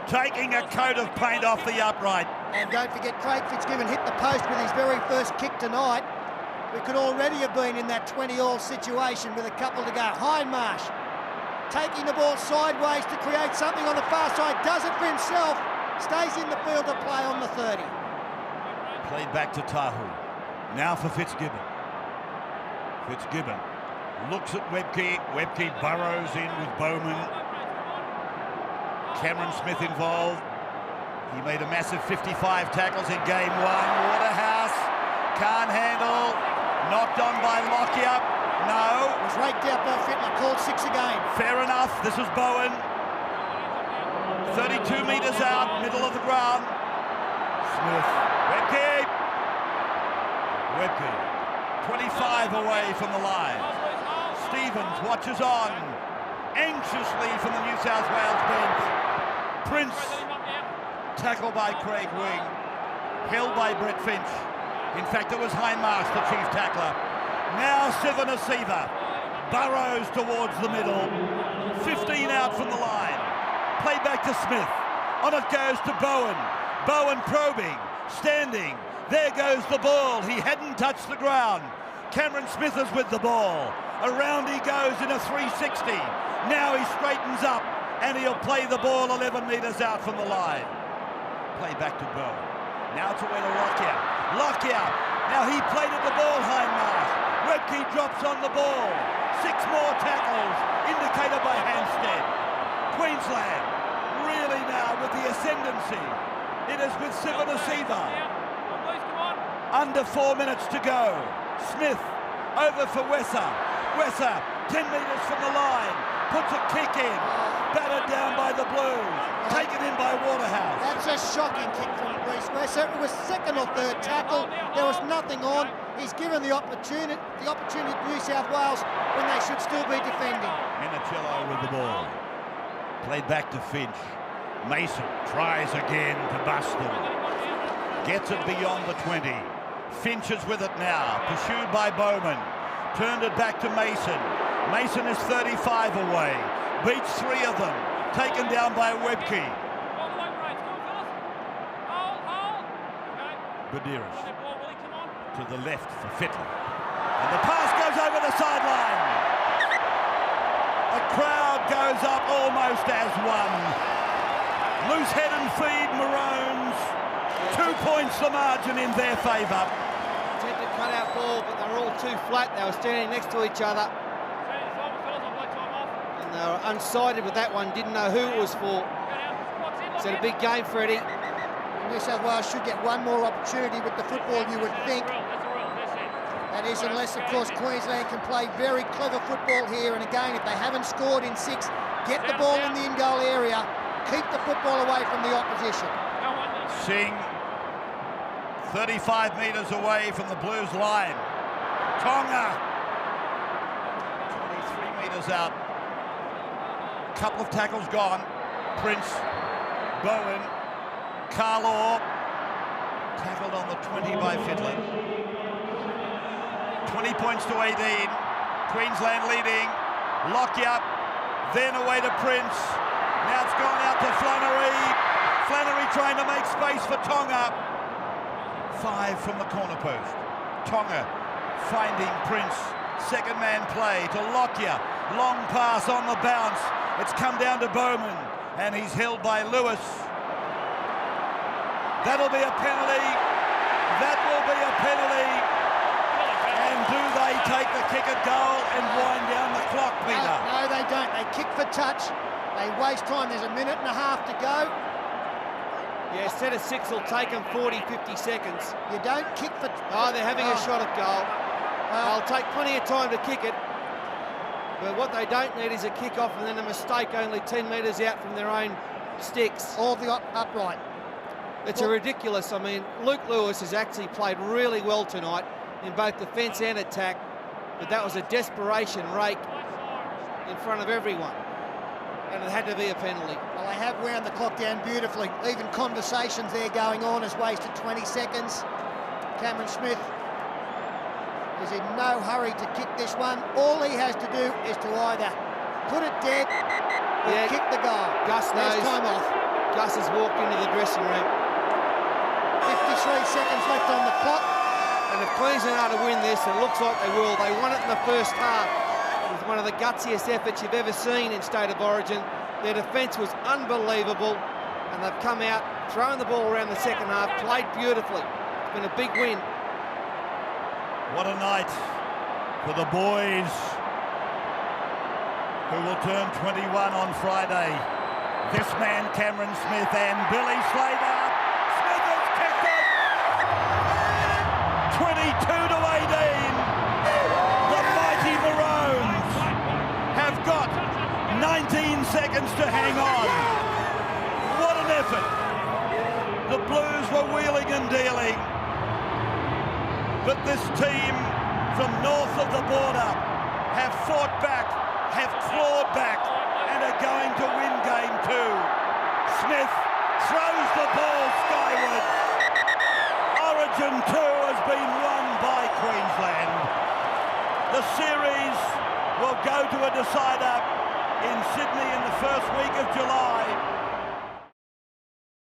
taking a coat of paint off the upright. And don't forget, Craig Fitzgibbon hit the post with his very first kick tonight. We could already have been in that 20-all situation with a couple to go. Hindmarsh taking the ball sideways to create something on the far side, does it for himself, stays in the field to play on the 30. Played back to Tahu. Now for Fitzgibbon. Fitzgibbon looks at Webke. Webke burrows in with Bowman. Cameron Smith involved. He made a massive 55 tackles in game 1. Waterhouse can't handle. Knocked on by Lockyer. No. Was raked out by Fittler, called 6 again. Fair enough. This is Bowen. 32 metres out, middle of the ground. Smith. Webke. Webke. 25 away from the line. Stevens watches on. Anxiously from the New South Wales bench. Prince. Tackled by Craig Wing. Held by Brett Finch. In fact, it was Hindmarsh, the chief tackler. Now Sivanasiva burrows towards the middle. 15 out from the line. Play back to Smith. On it goes to Bowen. Bowen probing, standing. There goes the ball. He hadn't touched the ground. Cameron Smith is with the ball. Around he goes in a 360. Now he straightens up and he'll play the ball 11 metres out from the line. Play back to Bowen. Now to where to Lockyer. Lockyer. Now he played at the ball, Hindmarsh. Webke drops on the ball. 6 more tackles, indicated by Hampstead. Queensland really now with the ascendancy. It is with Sivanasiva. Under 4 minutes to go. Smith over for Wesser. Wesser 10 metres from the line. Puts a kick in. Battered down by the Blues. Taken in by Waterhouse. That's a shocking kick from Reece Wesser. It was 2nd or 3rd tackle. There was nothing on. He's given the opportunity to New South Wales when they should still be defending. Minicello with the ball. Played back to Finch. Mason tries again to bust them. Gets it beyond the 20. Finch is with it now. Pursued by Bowman. Turned it back to Mason. Mason is 35 away. Beats 3 of them. Taken down by Webke. Badiris to the left for Fittler. And the pass goes over the sideline. The crowd goes up almost as one. Loose head and feed Maroons. 2 points the margin in their favour. attempted cut-out ball, but they were all too flat. They were standing next to each other. And they were unsighted with that one, didn't know who it was for. It's a big game, Freddie. New South Wales should get one more opportunity with the football, you would think. That is, unless, of course, Queensland can play very clever football here. And again, if they haven't scored in 6, get the ball in the in-goal area, keep the football away from the opposition. Singh, 35 metres away from the Blues line. Tonga, 23 metres out. Couple of tackles gone. Prince, Bowen, Carlaw, tackled on the 20 by Fittler. 20 points to 18. Queensland leading. Lockyer, then away to Prince. Now it's gone out to Flannery. Flannery trying to make space for Tonga. 5 from the corner post. Tonga finding Prince. Second man play to Lockyer. Long pass on the bounce. It's come down to Bowman, and he's held by Lewis. That'll be a penalty. That will be a penalty. And do they take the kick at goal and wind down the clock, Peter? No, they don't. They kick for touch. They waste time. There's a minute and a half to go. Yeah, set of 6 will take them 40, 50 seconds. You don't kick for... Oh, they're having a shot at goal. Well, They'll take plenty of time to kick it. But what they don't need is a kick-off and then a mistake only 10 metres out from their own sticks. or the upright. It's a ridiculous. I mean, Luke Lewis has actually played really well tonight in both defence and attack, but that was a desperation rake in front of everyone, and it had to be a penalty. Well, they have wound the clock down beautifully. Even conversations there going on has wasted 20 seconds. Cameron Smith is in no hurry to kick this one. All he has to do is to either put it dead or kick the goal. Gus There's knows. time off. Gus has walked into the dressing room. 53 seconds left on the clock. And if Queensland are to win this, it looks like they will. They won it in the first half. It was one of the gutsiest efforts you've ever seen in State of Origin. Their defence was unbelievable, and they've come out, thrown the ball around the second half, played beautifully. It's been a big win. What a night for the boys who will turn 21 on Friday. This man, Cameron Smith, and Billy Slater. Smith has kicked it! 22 to 18. The mighty Maroons have got 19 seconds to hang on. What an effort. The Blues were wheeling and dealing. But this team from north of the border have fought back, have clawed back, and are going to win game 2. Smith throws the ball skyward. Origin 2 has been won by Queensland. The series will go to a decider in Sydney in the first week of July.